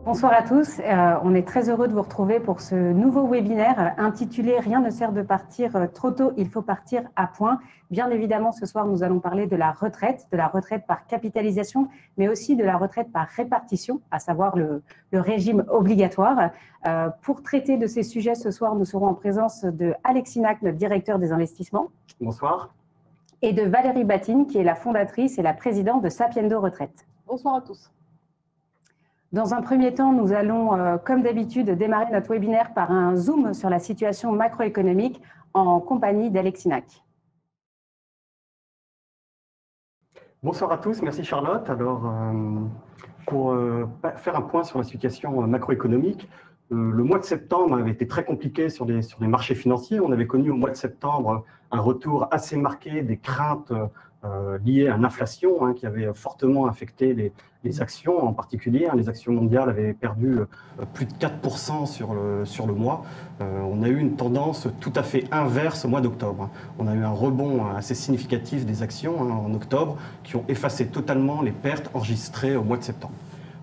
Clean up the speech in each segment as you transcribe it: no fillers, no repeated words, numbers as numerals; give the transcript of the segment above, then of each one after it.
Bonsoir à tous, on est très heureux de vous retrouver pour ce nouveau webinaire intitulé « Rien ne sert de partir trop tôt, il faut partir à point ». Bien évidemment, ce soir, nous allons parler de la retraite par capitalisation, mais aussi de la retraite par répartition, à savoir le régime obligatoire. Pour traiter de ces sujets, ce soir, nous serons en présence de Alexis Nac, notre directeur des investissements. Bonsoir. Et de Valérie Batine, qui est la fondatrice et la présidente de Sapiendo Retraite. Bonsoir à tous. Dans un premier temps, nous allons, comme d'habitude, démarrer notre webinaire par un zoom sur la situation macroéconomique en compagnie d'Alexis Nac. Bonsoir à tous, merci Charlotte. Alors, pour faire un point sur la situation macroéconomique, le mois de septembre avait été très compliqué sur les marchés financiers. On avait connu au mois de septembre un retour assez marqué des craintes liées à l'inflation qui avait fortement affecté les actions, en particulier. Les actions mondiales avaient perdu plus de 4% sur le mois. On a eu une tendance tout à fait inverse au mois d'octobre. On a eu un rebond assez significatif des actions en octobre qui ont effacé totalement les pertes enregistrées au mois de septembre.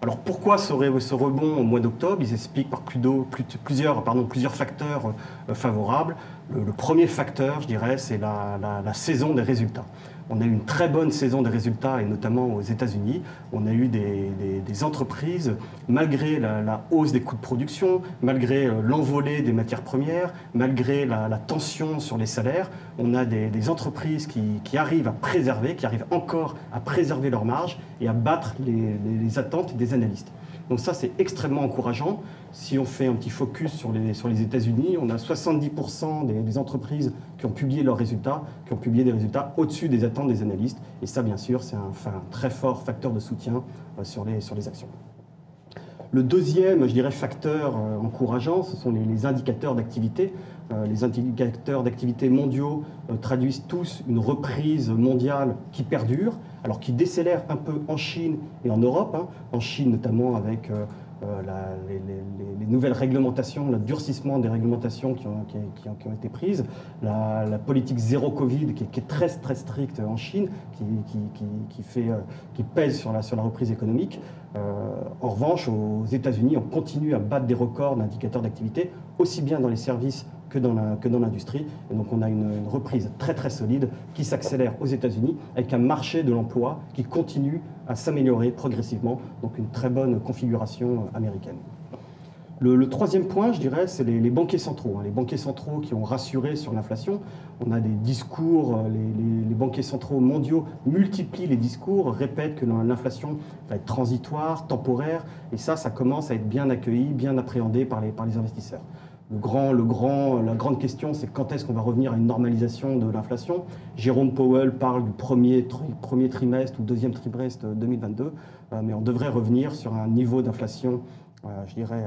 Alors pourquoi ce rebond au mois d'octobre? Ils expliquent par plusieurs facteurs favorables. Le premier facteur, je dirais, c'est la saison des résultats. On a eu une très bonne saison des résultats, et notamment aux États-Unis. On a eu des entreprises, malgré la hausse des coûts de production, malgré l'envolée des matières premières, malgré la tension sur les salaires, on a des entreprises qui arrivent à préserver, qui arrivent encore à préserver leurs marges et à battre les attentes des analystes. Donc ça, c'est extrêmement encourageant. Si on fait un petit focus sur les États-Unis, on a 70% des entreprises qui ont publié leurs résultats, qui ont publié des résultats au-dessus des attentes des analystes. Et ça, bien sûr, c'est un très fort facteur de soutien sur les actions. Le deuxième, je dirais, facteur encourageant, ce sont les indicateurs d'activité. Les indicateurs d'activité mondiaux traduisent tous une reprise mondiale qui perdure, alors qui décélère un peu en Chine et en Europe, en Chine notamment avec les nouvelles réglementations, le durcissement des réglementations qui ont été prises, la politique zéro Covid qui est très stricte en Chine, qui pèse sur la reprise économique. En revanche, aux États-Unis, on continue à battre des records d'indicateurs d'activité, aussi bien dans les services que dans l'industrie. Et donc on a une reprise très très solide qui s'accélère aux États-Unis avec un marché de l'emploi qui continue à s'améliorer progressivement, donc une très bonne configuration américaine. Le troisième point, je dirais, c'est les banquiers centraux. Les banquiers centraux qui ont rassuré sur l'inflation. On a des discours, les banquiers centraux mondiaux multiplient les discours, répètent que l'inflation va être transitoire, temporaire, et ça commence à être bien accueilli, bien appréhendé par les investisseurs. La grande question, c'est quand est-ce qu'on va revenir à une normalisation de l'inflation. Jérôme Powell parle du premier trimestre ou deuxième trimestre 2022, mais on devrait revenir sur un niveau d'inflation, je dirais,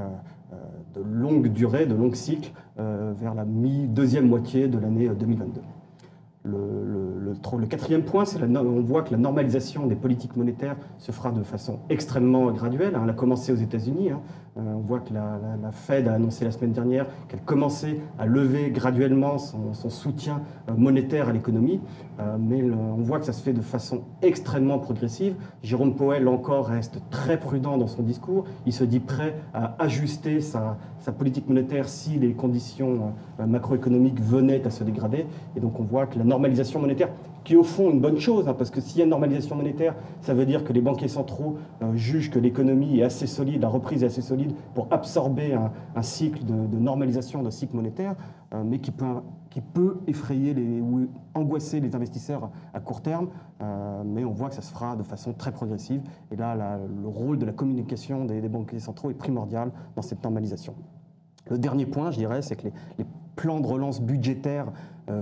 de longue durée, de long cycle, vers la deuxième moitié de l'année 2022. Le quatrième point, c'est on voit que la normalisation des politiques monétaires se fera de façon extrêmement graduelle. Elle a commencé aux États-Unis. On voit que la Fed a annoncé la semaine dernière qu'elle commençait à lever graduellement son soutien monétaire à l'économie. Mais on voit que ça se fait de façon extrêmement progressive. Jérôme Powell, encore, reste très prudent dans son discours. Il se dit prêt à ajuster sa politique monétaire si les conditions macroéconomiques venaient à se dégrader. Et donc on voit que la normalisation monétaire, qui est au fond une bonne chose, parce que s'il y a une normalisation monétaire, ça veut dire que les banquiers centraux jugent que l'économie est assez solide, la reprise est assez solide pour absorber un cycle de normalisation d'un cycle monétaire, mais qui peut effrayer ou angoisser les investisseurs à court terme, mais on voit que ça se fera de façon très progressive. Et là, le rôle de la communication des banquiers centraux est primordial dans cette normalisation. Le dernier point, je dirais, c'est que les plans de relance budgétaires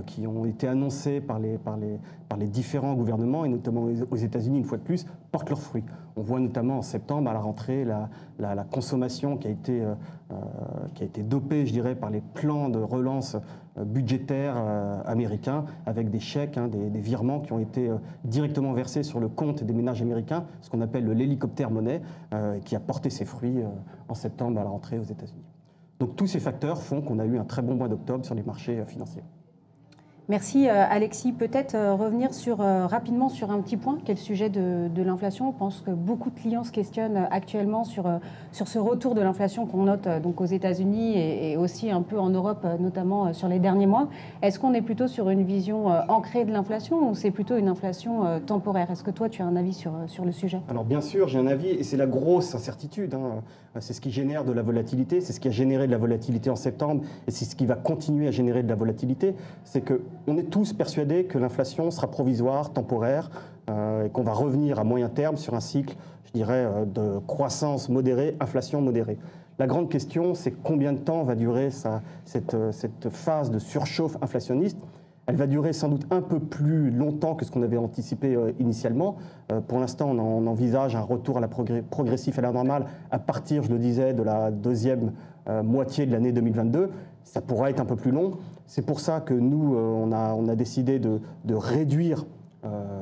qui ont été annoncés par les différents gouvernements, et notamment aux États-Unis une fois de plus, portent leurs fruits. On voit notamment en septembre, à la rentrée, la consommation qui a été dopée, je dirais, par les plans de relance budgétaires américains, avec des chèques, des virements qui ont été directement versés sur le compte des ménages américains, ce qu'on appelle l'hélicoptère monnaie, qui a porté ses fruits en septembre à la rentrée aux États-Unis. Donc tous ces facteurs font qu'on a eu un très bon mois d'octobre sur les marchés financiers. Merci Alexis. Peut-être revenir rapidement sur un petit point, qui est le sujet de l'inflation. Je pense que beaucoup de clients se questionnent actuellement sur ce retour de l'inflation qu'on note donc aux États-Unis et aussi un peu en Europe, notamment sur les derniers mois. Est-ce qu'on est plutôt sur une vision ancrée de l'inflation ou c'est plutôt une inflation temporaire? Est-ce que toi, tu as un avis sur le sujet? Alors bien sûr, j'ai un avis et c'est la grosse incertitude. C'est ce qui génère de la volatilité, c'est ce qui a généré de la volatilité en septembre et c'est ce qui va continuer à générer de la volatilité. C'est qu'on est tous persuadés que l'inflation sera provisoire, temporaire et qu'on va revenir à moyen terme sur un cycle, je dirais, de croissance modérée, inflation modérée. La grande question, c'est combien de temps va durer cette phase de surchauffe inflationniste. Elle va durer sans doute un peu plus longtemps que ce qu'on avait anticipé initialement. Pour l'instant, on envisage un retour à la progressif à la normale à partir, je le disais, de la deuxième moitié de l'année 2022. Ça pourra être un peu plus long. C'est pour ça que nous, on a décidé de réduire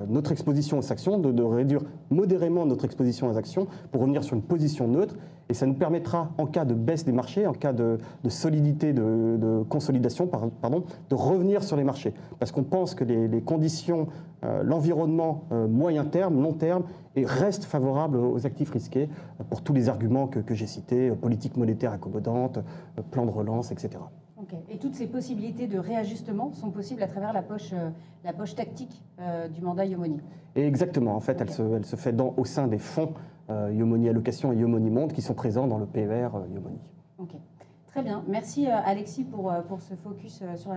notre exposition aux actions, de réduire modérément notre exposition aux actions pour revenir sur une position neutre. Et ça nous permettra, en cas de baisse des marchés, en cas de solidité, de consolidation, de revenir sur les marchés. Parce qu'on pense que les conditions, l'environnement moyen terme, long terme, reste favorable aux actifs risqués pour tous les arguments que j'ai cités, politique monétaire accommodante, plan de relance, etc. Okay. Et toutes ces possibilités de réajustement sont possibles à travers la poche tactique du mandat Yomoni. Et exactement. En fait, okay. elle se fait au sein des fonds Yomoni Allocation et Yomoni Monde qui sont présents dans le PER Yomoni. Okay. Très bien. Merci Alexis pour ce focus sur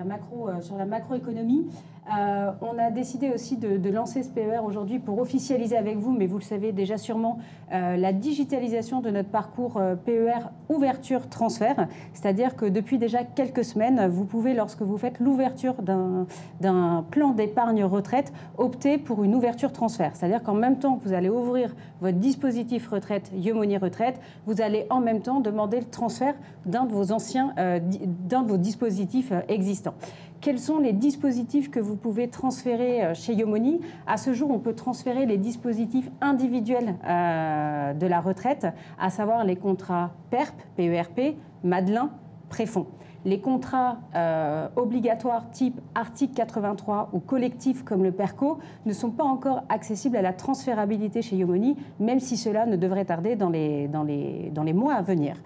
la macroéconomie. On a décidé aussi de lancer ce PER aujourd'hui pour officialiser avec vous, mais vous le savez déjà sûrement, la digitalisation de notre parcours PER ouverture-transfert. C'est-à-dire que depuis déjà quelques semaines, vous pouvez, lorsque vous faites l'ouverture d'un plan d'épargne retraite, opter pour une ouverture-transfert. C'est-à-dire qu'en même temps que vous allez ouvrir votre dispositif retraite Yomoni Retraite, vous allez en même temps demander le transfert d'un de vos dispositifs existants. Quels sont les dispositifs que vous pouvez transférer chez Yomoni? À ce jour, on peut transférer les dispositifs individuels de la retraite, à savoir les contrats PERP, PERP, Madelin, Préfonds. Les contrats obligatoires type article 83 ou collectifs comme le PERCO ne sont pas encore accessibles à la transférabilité chez Yomoni, même si cela ne devrait tarder dans les mois à venir.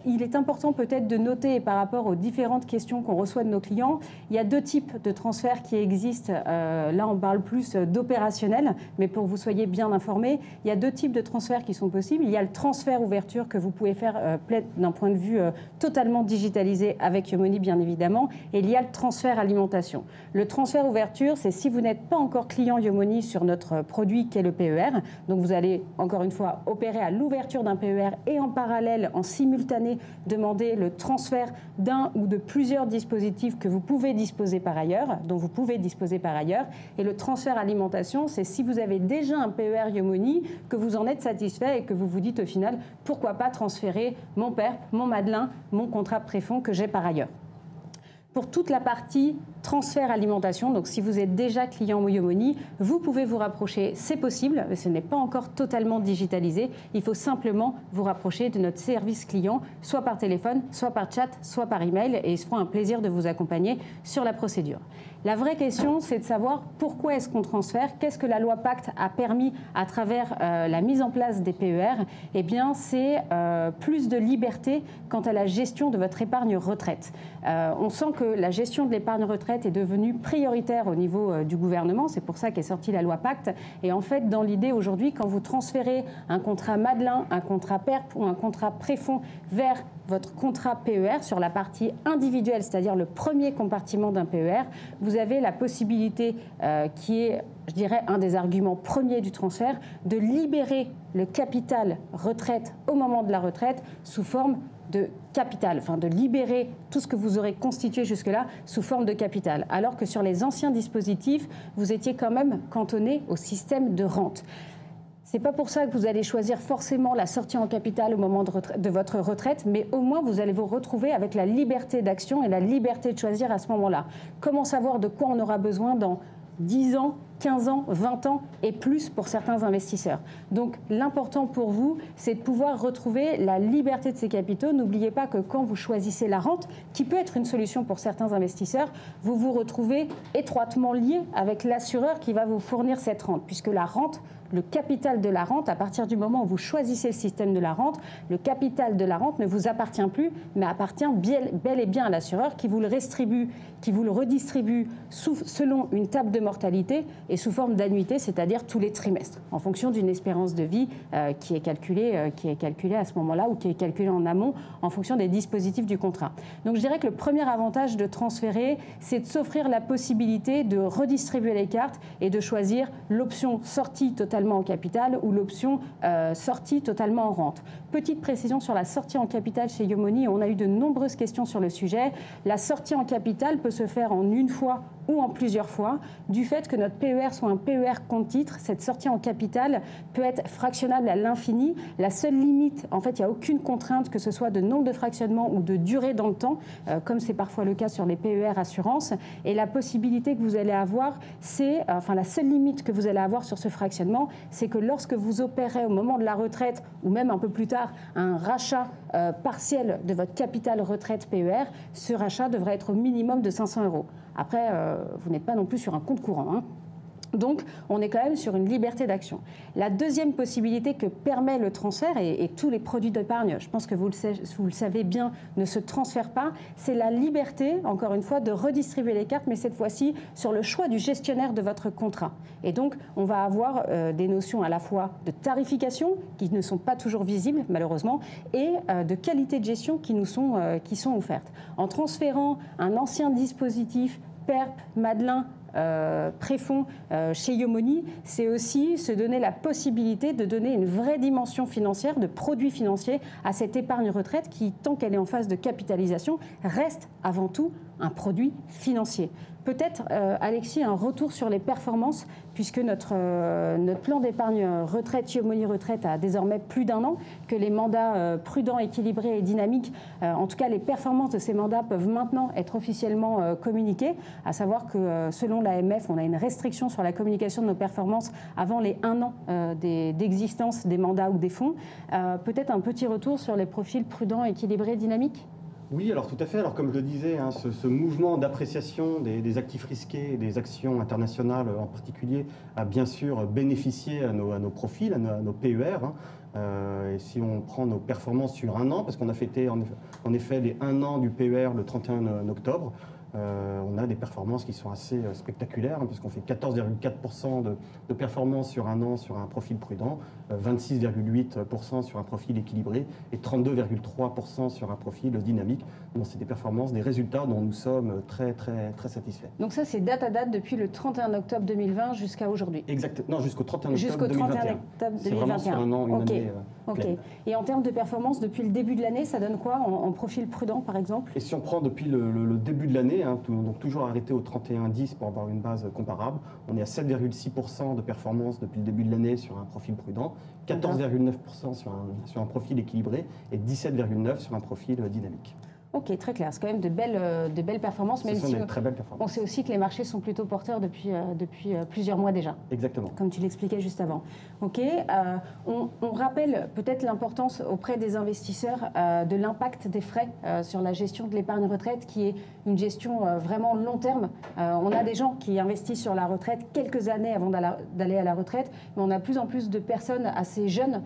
Il est important peut-être de noter par rapport aux différentes questions qu'on reçoit de nos clients, il y a deux types de transferts qui existent. Là, on parle plus d'opérationnel, mais pour que vous soyez bien informés, il y a deux types de transferts qui sont possibles. Il y a le transfert ouverture que vous pouvez faire d'un point de vue totalement digitalisé avec Yomoni, bien évidemment, et il y a le transfert alimentation. Le transfert ouverture, c'est si vous n'êtes pas encore client Yomoni sur notre produit qui est le PER, donc vous allez encore une fois opérer à l'ouverture d'un PER et en parallèle, en simultané, demander le transfert d'un ou de plusieurs dispositifs que vous pouvez disposer par ailleurs, dont vous pouvez disposer par ailleurs. Et le transfert alimentation, c'est si vous avez déjà un PER Yomoni, que vous en êtes satisfait et que vous vous dites au final, pourquoi pas transférer mon PERP, mon Madelin, mon contrat préfonds que j'ai par ailleurs. Pour toute la partie transfert alimentation, donc si vous êtes déjà client Yomoni, vous pouvez vous rapprocher, c'est possible, mais ce n'est pas encore totalement digitalisé. Il faut simplement vous rapprocher de notre service client, soit par téléphone, soit par chat, soit par email, et ils se feront un plaisir de vous accompagner sur la procédure. La vraie question, c'est de savoir pourquoi est-ce qu'on transfère, qu'est-ce que la loi Pacte a permis à travers la mise en place des PER. Eh bien, c'est plus de liberté quant à la gestion de votre épargne retraite. On sent que la gestion de l'épargne retraite est devenue prioritaire au niveau du gouvernement. C'est pour ça qu'est sortie la loi Pacte. Et en fait, dans l'idée aujourd'hui, quand vous transférez un contrat Madelin, un contrat PERP ou un contrat Préfonds vers votre contrat PER sur la partie individuelle, c'est-à-dire le premier compartiment d'un PER, vous avez la possibilité qui est, je dirais, un des arguments premiers du transfert, de libérer le capital retraite au moment de la retraite sous forme de capital, enfin de libérer tout ce que vous aurez constitué jusque-là sous forme de capital, alors que sur les anciens dispositifs, vous étiez quand même cantonné au système de rente. Ce n'est pas pour ça que vous allez choisir forcément la sortie en capital au moment de votre retraite, mais au moins vous allez vous retrouver avec la liberté d'action et la liberté de choisir à ce moment-là. Comment savoir de quoi on aura besoin dans 10 ans, 15 ans, 20 ans et plus pour certains investisseurs. Donc l'important pour vous, c'est de pouvoir retrouver la liberté de ces capitaux. N'oubliez pas que quand vous choisissez la rente, qui peut être une solution pour certains investisseurs, vous vous retrouvez étroitement lié avec l'assureur qui va vous fournir cette rente, puisque la rente, le capital de la rente, à partir du moment où vous choisissez le système de la rente, le capital de la rente ne vous appartient plus, mais appartient bel et bien à l'assureur qui vous le redistribue selon une table de mortalité et sous forme d'annuité, c'est-à-dire tous les trimestres, en fonction d'une espérance de vie qui est calculée à ce moment-là ou qui est calculée en amont en fonction des dispositifs du contrat. Donc je dirais que le premier avantage de transférer, c'est de s'offrir la possibilité de redistribuer les cartes et de choisir l'option sortie totalement en capital ou l'option sortie totalement en rente. Petite précision sur la sortie en capital chez Yomoni, on a eu de nombreuses questions sur le sujet. La sortie en capital peut se faire en une fois ou en plusieurs fois. Du fait que notre PER soit un PER compte titre, cette sortie en capital peut être fractionnable à l'infini. La seule limite, en fait, il n'y a aucune contrainte, que ce soit de nombre de fractionnements ou de durée dans le temps, comme c'est parfois le cas sur les PER assurances. Et la possibilité que vous allez avoir, la seule limite que vous allez avoir sur ce fractionnement, c'est que lorsque vous opérez au moment de la retraite ou même un peu plus tard un rachat partiel de votre capital retraite PER, ce rachat devrait être au minimum de 500 €. Après, vous n'êtes pas non plus sur un compte courant, hein. Donc, on est quand même sur une liberté d'action. La deuxième possibilité que permet le transfert, et tous les produits d'épargne, je pense que vous le savez bien, ne se transfèrent pas, c'est la liberté, encore une fois, de redistribuer les cartes, mais cette fois-ci sur le choix du gestionnaire de votre contrat. Et donc, on va avoir des notions à la fois de tarification, qui ne sont pas toujours visibles, malheureusement, et de qualité de gestion qui sont offertes. En transférant un ancien dispositif, PERP, Madelin, préfonds chez Yomoni, c'est aussi se donner la possibilité de donner une vraie dimension financière, de produits financiers à cette épargne retraite qui, tant qu'elle est en phase de capitalisation, reste avant tout un produit financier. Peut-être, Alexis, un retour sur les performances, puisque notre plan d'épargne retraite, Yomoni Retraite, a désormais plus d'1 an, que les mandats prudents, équilibrés et dynamiques, en tout cas les performances de ces mandats peuvent maintenant être officiellement communiquées, à savoir que selon l'AMF, on a une restriction sur la communication de nos performances avant les 1 an d'existence des mandats ou des fonds. Peut-être un petit retour sur les profils prudents, équilibrés, dynamiques ? Oui, alors tout à fait. Alors comme je le disais, hein, ce mouvement d'appréciation des actifs risqués et des actions internationales en particulier a bien sûr bénéficié à nos profils, à nos PER. Hein. Et si on prend nos performances sur 1 an, parce qu'on a fêté en effet les 1 an du PER le 31 octobre, on a des performances qui sont assez spectaculaires, hein, puisqu'on fait 14,4% de performance sur 1 an sur un profil prudent, 26,8% sur un profil équilibré et 32,3% sur un profil dynamique. Donc c'est des performances, des résultats dont nous sommes très, très, très satisfaits. Donc ça, c'est date à date depuis le 31 octobre 2020 jusqu'à aujourd'hui. Exactement. Non, jusqu'au 31 octobre 2021. C'est vraiment sur 1 an, une année pleine. Et en termes de performance, depuis le début de l'année, ça donne quoi en profil prudent, par exemple? Et si on prend depuis le début de l'année, hein, donc toujours arrêté au 31-10 pour avoir une base comparable, on est à 7,6% de performance depuis le début de l'année sur un profil prudent, 14,9% sur un profil équilibré et 17,9% sur un profil dynamique. Ok, très clair. C'est quand même de belles performances. Ce sont des très belles performances. On sait aussi que les marchés sont plutôt porteurs depuis plusieurs mois déjà. Exactement. Comme tu l'expliquais juste avant. Ok. On rappelle peut-être l'importance auprès des investisseurs de l'impact des frais sur la gestion de l'épargne retraite, qui est une gestion vraiment long terme. On a des gens qui investissent sur la retraite quelques années avant d'aller à la retraite, mais on a de plus en plus de personnes assez jeunes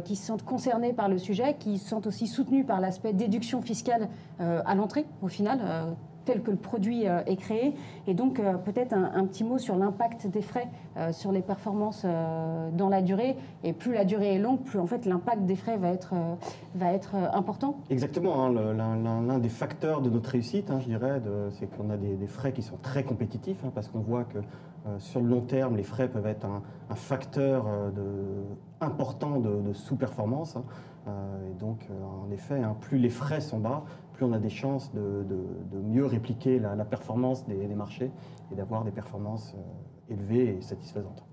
qui se sentent concernées par le sujet, qui se sentent aussi soutenues par l'aspect déduction fiscale à l'entrée, au final, tel que le produit est créé. Et donc, peut-être un petit mot sur l'impact des frais sur les performances dans la durée. Et plus la durée est longue, plus en fait l'impact des frais va être important. Exactement. Hein, l'un des facteurs de notre réussite, hein, je dirais, c'est qu'on a des frais qui sont très compétitifs, hein, parce qu'on voit que sur le long terme, les frais peuvent être un facteur important de sous-performance. Hein. Et donc, en effet, hein, plus les frais sont bas, plus on a des chances de mieux répliquer la performance des marchés et d'avoir des performances élevées et satisfaisantes.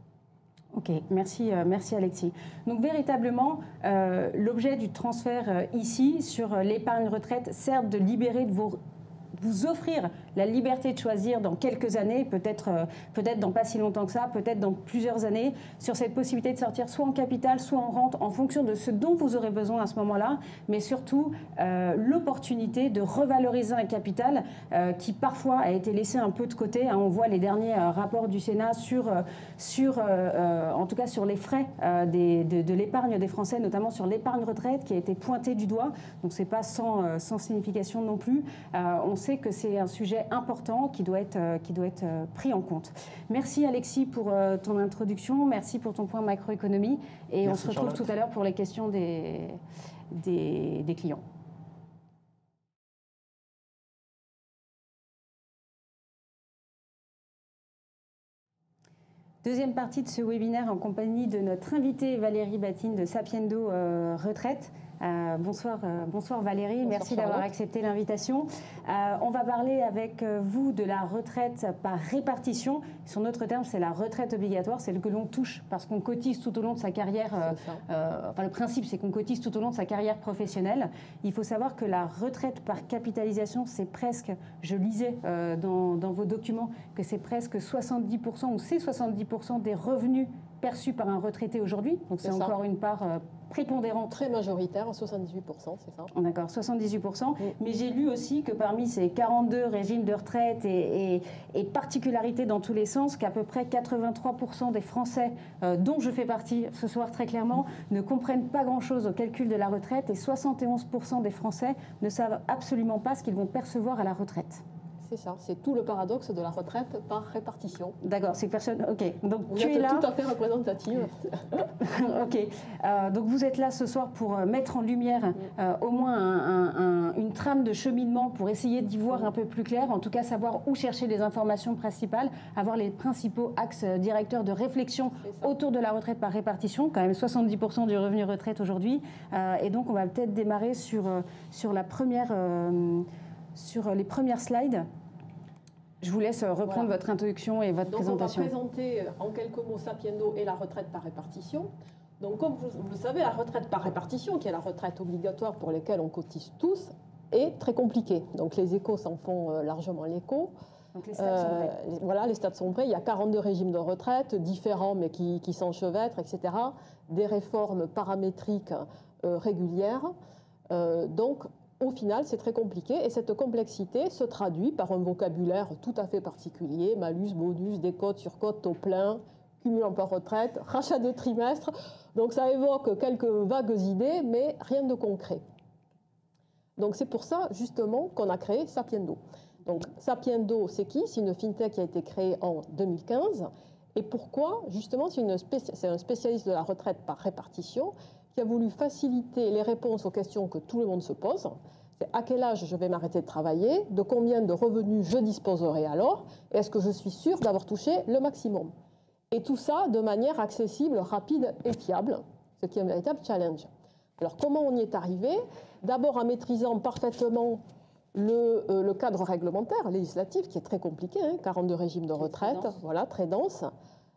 Ok, merci Alexis. Donc véritablement, l'objet du transfert ici sur l'épargne retraite, certes de libérer, de vous offrir la liberté de choisir dans quelques années, peut-être dans pas si longtemps que ça, peut-être dans plusieurs années, sur cette possibilité de sortir soit en capital, soit en rente, en fonction de ce dont vous aurez besoin à ce moment-là, mais surtout l'opportunité de revaloriser un capital qui parfois a été laissé un peu de côté. On voit les derniers rapports du Sénat en tout cas sur les frais de l'épargne des Français, notamment sur l'épargne retraite qui a été pointée du doigt. Donc c'est pas sans signification non plus. On sait que c'est un sujet important qui doit être pris en compte. Merci Alexis pour ton introduction, merci pour ton point macroéconomie et on se retrouve tout à l'heure pour les questions des clients. Deuxième partie de ce webinaire en compagnie de notre invitée Valérie Batine de Sapiendo Retraite. Bonsoir Valérie, bonsoir, merci d'avoir accepté l'invitation. On va parler avec vous de la retraite par répartition. Son autre terme, c'est la retraite obligatoire, celle que l'on touche parce qu'on cotise tout au long de sa carrière. Le principe, c'est qu'on cotise tout au long de sa carrière professionnelle. Il faut savoir que la retraite par capitalisation, c'est presque, je lisais dans vos documents, que c'est presque 70% ou c'est 70% des revenus perçus par un retraité aujourd'hui. Donc c'est encore une part prépondérante. Très majoritaire, 78%, c'est ça. D'accord, 78%. Oui. Mais j'ai lu aussi que parmi ces 42 régimes de retraite et particularités dans tous les sens, qu'à peu près 83% des Français, dont je fais partie ce soir très clairement, ne comprennent pas grand-chose au calcul de la retraite et 71% des Français ne savent absolument pas ce qu'ils vont percevoir à la retraite. C'est ça, c'est tout le paradoxe de la retraite par répartition. D'accord, c'est personne. Ok, donc vous êtes là tout à fait représentative. Ok, donc vous êtes là ce soir pour mettre en lumière au moins une trame de cheminement pour essayer d'y voir un peu plus clair, en tout cas savoir où chercher les informations principales, avoir les principaux axes directeurs de réflexion autour de la retraite par répartition, quand même 70% du revenu retraite aujourd'hui, et donc on va peut-être démarrer sur la première. Sur les premières slides, je vous laisse reprendre votre introduction et votre présentation. On va présenter en quelques mots Sapiendo et la retraite par répartition. Donc, comme vous le savez, la retraite par répartition, qui est la retraite obligatoire pour laquelle on cotise tous, est très compliquée. Donc, les échos s'en font largement l'écho. Donc, les stats sont vrais. Voilà, les stats sont vrais. Il y a 42 régimes de retraite, différents mais qui s'enchevêtrent, etc. Des réformes paramétriques régulières. Donc, au final, c'est très compliqué et cette complexité se traduit par un vocabulaire tout à fait particulier, malus, bonus, décote, surcote, taux plein, cumul emploi-retraite, rachat de trimestre. Donc ça évoque quelques vagues idées, mais rien de concret. Donc c'est pour ça, justement, qu'on a créé Sapiendo. Donc Sapiendo, c'est qui? C'est une fintech qui a été créée en 2015. Et pourquoi? Justement, c'est un spécialiste de la retraite par répartition qui a voulu faciliter les réponses aux questions que tout le monde se pose. C'est à quel âge je vais m'arrêter de travailler, de combien de revenus je disposerai alors, et est-ce que je suis sûr d'avoir touché le maximum? Et tout ça de manière accessible, rapide et fiable, ce qui est un véritable challenge. Alors comment on y est arrivé? D'abord en maîtrisant parfaitement le cadre réglementaire, législatif, qui est très compliqué, 42 régimes de retraite, voilà, très dense.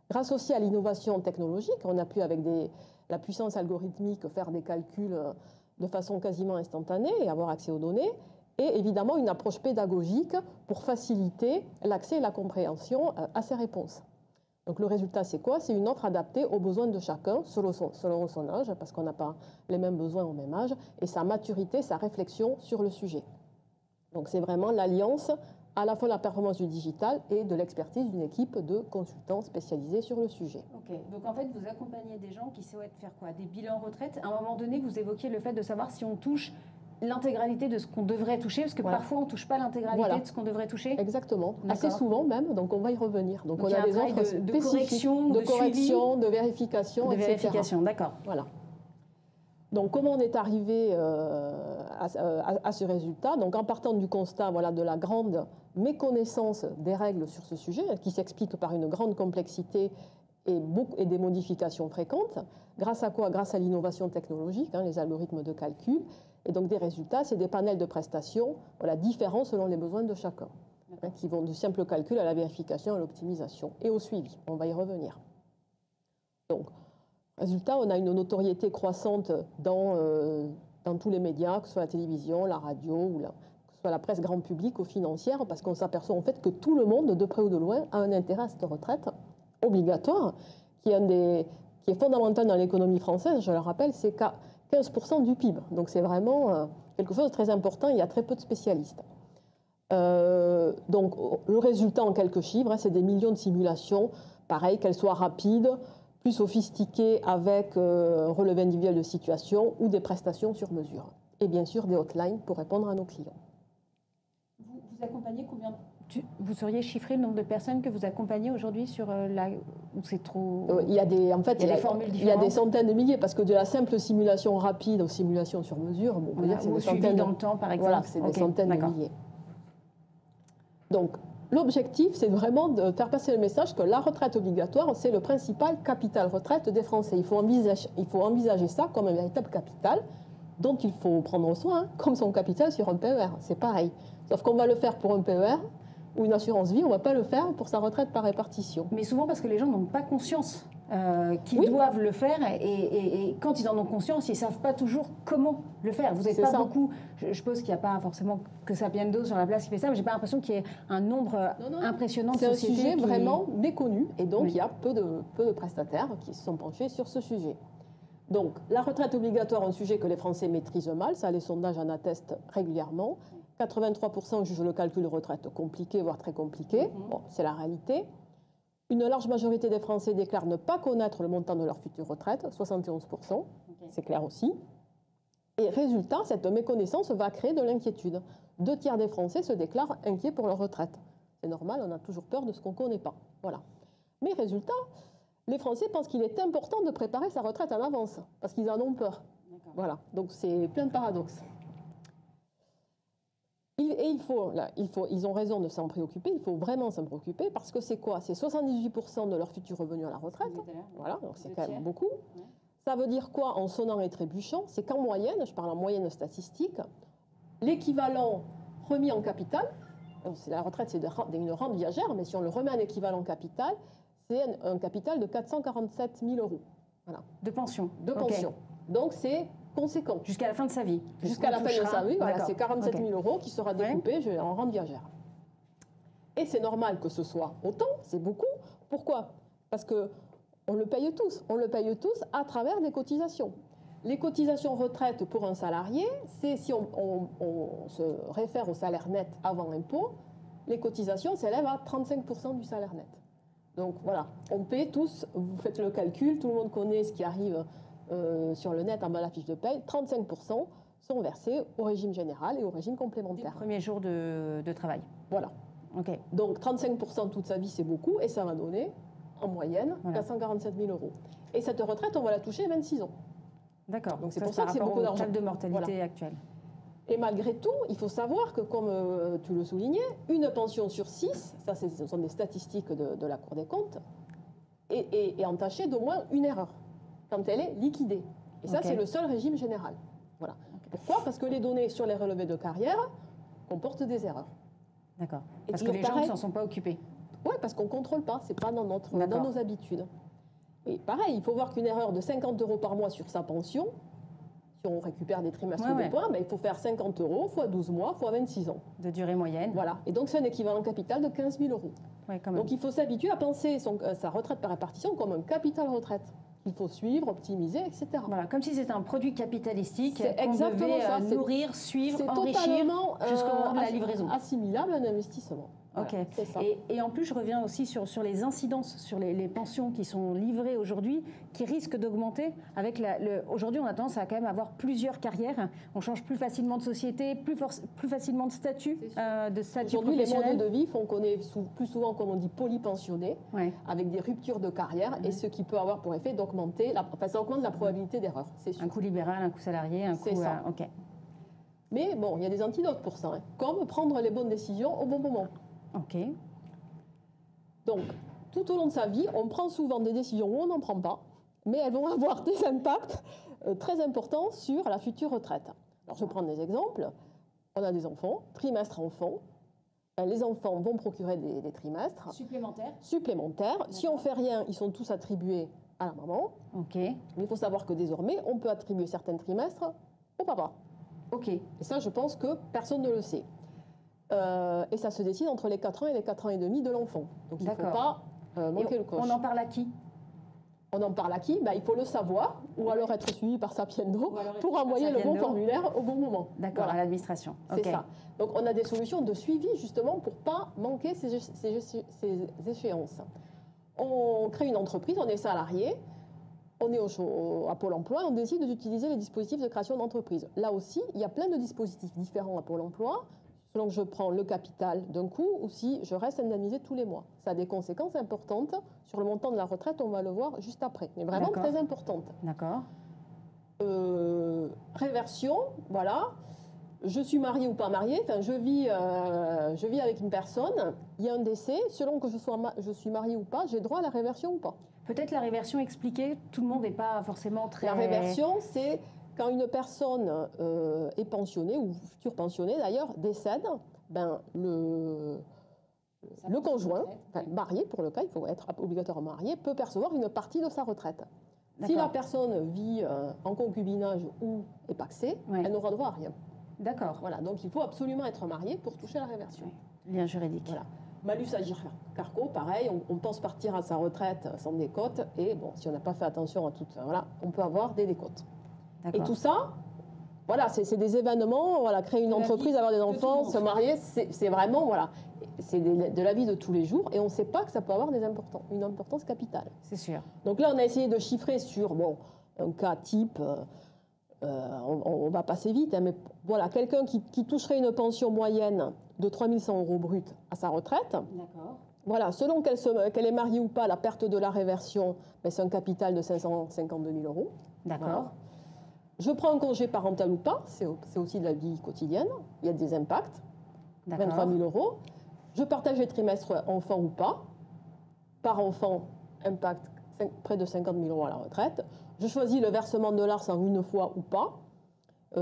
Grâce aussi à l'innovation technologique, on a pu avec la puissance algorithmique faire des calculs de façon quasiment instantanée et avoir accès aux données, et évidemment une approche pédagogique pour faciliter l'accès et la compréhension à ces réponses. Donc le résultat, c'est quoi? C'est une offre adaptée aux besoins de chacun, selon son âge, parce qu'on n'a pas les mêmes besoins au même âge, et sa maturité, sa réflexion sur le sujet. Donc c'est vraiment l'alliance à la fois de la performance du digital et de l'expertise d'une équipe de consultants spécialisés sur le sujet. Ok, donc en fait, vous accompagnez des gens qui souhaitent faire quoi? Des bilans retraite. À un moment donné, vous évoquiez le fait de savoir si on touche l'intégralité de ce qu'on devrait toucher, parce que parfois on ne touche pas l'intégralité de ce qu'on devrait toucher. Exactement, assez souvent même, donc on va y revenir. Donc on a des offres de correction, de vérification, etc. Vérification, d'accord. Voilà. Donc comment on est arrivé à ce résultat? Donc en partant du constat de la grande méconnaissance des règles sur ce sujet, qui s'explique par une grande complexité et des modifications fréquentes. Grâce à quoi? Grâce à l'innovation technologique, les algorithmes de calcul. Et donc des résultats, c'est des panels de prestations différents selon les besoins de chacun, qui vont du simple calcul à la vérification, à l'optimisation et au suivi. On va y revenir. Donc, résultat, on a une notoriété croissante dans tous les médias, que ce soit la télévision, la radio, ou que ce soit la presse grand public ou financière, parce qu'on s'aperçoit en fait que tout le monde, de près ou de loin, a un intérêt à cette retraite obligatoire, qui est fondamental dans l'économie française. Je le rappelle, c'est qu'à 15% du PIB. Donc c'est vraiment quelque chose de très important. Il y a très peu de spécialistes. Donc le résultat en quelques chiffres, c'est des millions de simulations. Pareil, qu'elles soient rapides, plus sophistiquées avec relevé individuel de situation ou des prestations sur mesure. Et bien sûr, des hotlines pour répondre à nos clients. Vous accompagnez combien Vous sauriez chiffrer le nombre de personnes que vous accompagnez aujourd'hui sur la... Ou c'est trop... Il y a des, en fait, il y a des formules différentes. Il y a des centaines de milliers, parce que de la simple simulation rapide aux simulations sur mesure, bon, on peut dire que c'est des centaines dans le temps, par exemple. Voilà, c'est des centaines de milliers. Donc, l'objectif, c'est vraiment de faire passer le message que la retraite obligatoire, c'est le principal capital retraite des Français. Il faut envisager ça comme un véritable capital dont il faut prendre soin, comme son capital sur un PER. C'est pareil. Sauf qu'on va le faire pour un PER ou une assurance vie, on ne va pas le faire pour sa retraite par répartition. Mais souvent parce que les gens n'ont pas conscience qu'ils doivent le faire et quand ils en ont conscience, ils ne savent pas toujours comment le faire. Vous n'êtes pas beaucoup, je suppose qu'il n'y a pas forcément que Sapiendo sur la place qui fait ça, mais je n'ai pas l'impression qu'il y ait un nombre impressionnant de sociétés. C'est un sujet vraiment méconnu et donc il y a peu de prestataires qui se sont penchés sur ce sujet. Donc la retraite obligatoire, un sujet que les Français maîtrisent mal, ça les sondages en attestent régulièrement. 83% jugent le calcul de retraite compliqué, voire très compliqué. Bon, c'est la réalité. Une large majorité des Français déclarent ne pas connaître le montant de leur future retraite, 71%, c'est clair aussi. Et résultat, cette méconnaissance va créer de l'inquiétude. 2/3 des Français se déclarent inquiets pour leur retraite. C'est normal, on a toujours peur de ce qu'on ne connaît pas. Voilà. Mais résultat, les Français pensent qu'il est important de préparer sa retraite en avance, parce qu'ils en ont peur. Voilà, donc c'est plein de paradoxes. Ils ont raison de s'en préoccuper, il faut vraiment s'en préoccuper, parce que c'est quoi? C'est 78% de leur futur revenu à la retraite. Voilà, donc c'est quand même beaucoup. Ouais. Ça veut dire quoi en sonnant et trébuchant? C'est qu'en moyenne, je parle en moyenne statistique, l'équivalent remis en capital, la retraite c'est une rente viagère, mais si on le remet en équivalent capital, c'est un capital de 447 000 €. Voilà. De pension. De pension. Donc c'est conséquent. Jusqu'à la fin de sa vie. Jusqu'à la fin de sa vie, voilà, c'est 47 000 € qui sera découpé en rente viagère. Et c'est normal que ce soit autant, c'est beaucoup. Pourquoi? Parce qu'on le paye tous. On le paye tous à travers des cotisations. Les cotisations retraite pour un salarié, c'est si on se réfère au salaire net avant impôt, les cotisations s'élèvent à 35% du salaire net. Donc voilà, on paie tous, vous faites le calcul, tout le monde connaît ce qui arrive sur le net en bas de la fiche de paye, 35% sont versés au régime général et au régime complémentaire. Dès le premier jour de travail. Voilà. Okay. Donc 35% toute sa vie, c'est beaucoup et ça va donner en moyenne 447 000 €. Et cette retraite, on va la toucher à 26 ans. D'accord. Donc c'est pour ça que c'est beaucoup d'argent. De mortalité actuelle. Et malgré tout, il faut savoir que, comme tu le soulignais, une pension sur 6, ça ce sont des statistiques de la Cour des comptes, est entachée d'au moins une erreur, quand elle est liquidée. Et ça, c'est le seul régime général. Voilà. Pourquoi? Parce que les données sur les relevés de carrière comportent des erreurs. D'accord. Parce que les gens ne s'en sont pas occupés. Oui, parce qu'on ne contrôle pas, ce n'est pas dans nos habitudes. Et pareil, il faut voir qu'une erreur de 50 € par mois sur sa pension, si on récupère des trimestres de points, ben, il faut faire 50 € fois 12 mois fois 26 ans. De durée moyenne. Voilà. Et donc, c'est un équivalent capital de 15 000 €. Ouais, quand même. Donc, il faut s'habituer à penser sa retraite par répartition comme un capital retraite. Il faut suivre, optimiser, etc. Voilà, comme si c'était un produit capitalistique qu'on exactement devait nourrir, suivre, enrichir jusqu'à la livraison. Assimilable à un investissement. Ok. Voilà, c'est ça. Et en plus, je reviens aussi sur les incidences, sur les pensions qui sont livrées aujourd'hui, qui risquent d'augmenter. Aujourd'hui, on a tendance à quand même avoir plusieurs carrières. On change plus facilement de société, plus facilement de statut Aujourd'hui, les modes de vie font qu'on est plus souvent, comme on dit, polypensionné, avec des ruptures de carrière, et ce qui peut avoir pour effet d'augmenter, ça augmente la probabilité d'erreur. Un coût libéral, un coût salarié, un coût... ça. Mais bon, il y a des antidotes pour ça, comme prendre les bonnes décisions au bon moment. Ok. Donc, tout au long de sa vie, on prend souvent des décisions où on n'en prend pas, mais elles vont avoir des impacts très importants sur la future retraite. Alors, je vais prendre des exemples. On a des enfants, trimestre enfant. Les enfants vont procurer des trimestres supplémentaires. Si on fait rien, ils sont tous attribués à la maman. Ok. Mais il faut savoir que désormais, on peut attribuer certains trimestres au papa. Ok. Et ça, je pense que personne ne le sait. Et ça se décide entre les 4 ans et les 4 ans et demi de l'enfant. Donc il ne faut pas manquer le coche. On en parle à qui? On en parle à qui? Il faut le savoir, ou alors être suivi par Sapiendo pour envoyer le bon formulaire au bon moment. D'accord, voilà. À l'administration. C'est ça. Donc on a des solutions de suivi justement pour ne pas manquer ces échéances. On crée une entreprise, on est salarié, on est à Pôle emploi et on décide d'utiliser les dispositifs de création d'entreprise. Là aussi, il y a plein de dispositifs différents à Pôle emploi, selon que je prends le capital d'un coup ou si je reste indemnisé tous les mois. Ça a des conséquences importantes sur le montant de la retraite, on va le voir juste après, mais vraiment très importantes. D'accord. Réversion, voilà. Je suis mariée ou pas mariée, je vis avec une personne, il y a un décès, selon que je suis mariée ou pas, j'ai droit à la réversion ou pas. Peut-être la réversion expliquée, tout le monde n'est pas forcément très... La réversion, c'est quand une personne est pensionnée, ou future pensionnée d'ailleurs, décède, le conjoint, marié pour le cas, il faut être obligatoirement marié, peut percevoir une partie de sa retraite. Si la personne vit en concubinage ou est pacsée, elle n'aura droit à rien. D'accord. Voilà, donc il faut absolument être marié pour toucher la réversion. Lien juridique. Voilà. Malus Agir Carco, pareil, on pense partir à sa retraite sans décote, et bon, si on n'a pas fait attention à tout, voilà, on peut avoir des décotes. Et tout ça, voilà, c'est des événements, voilà, créer une entreprise, avoir des enfants, se marier, c'est vraiment, voilà, c'est de la vie de tous les jours, et on ne sait pas que ça peut avoir une importance capitale. C'est sûr. Donc là, on a essayé de chiffrer sur, un cas type, on va passer vite, mais voilà, quelqu'un qui toucherait une pension moyenne de 3 100 € brut à sa retraite. D'accord. Voilà, selon qu'elle est mariée ou pas, la perte de la réversion, c'est un capital de 552 000 €. D'accord. Voilà. Je prends un congé parental ou pas, c'est aussi de la vie quotidienne, il y a des impacts, 23 000 €. Je partage les trimestres enfants ou pas, par enfant, impact près de 50 000 € à la retraite. Je choisis le versement de l'ARS en une fois ou pas.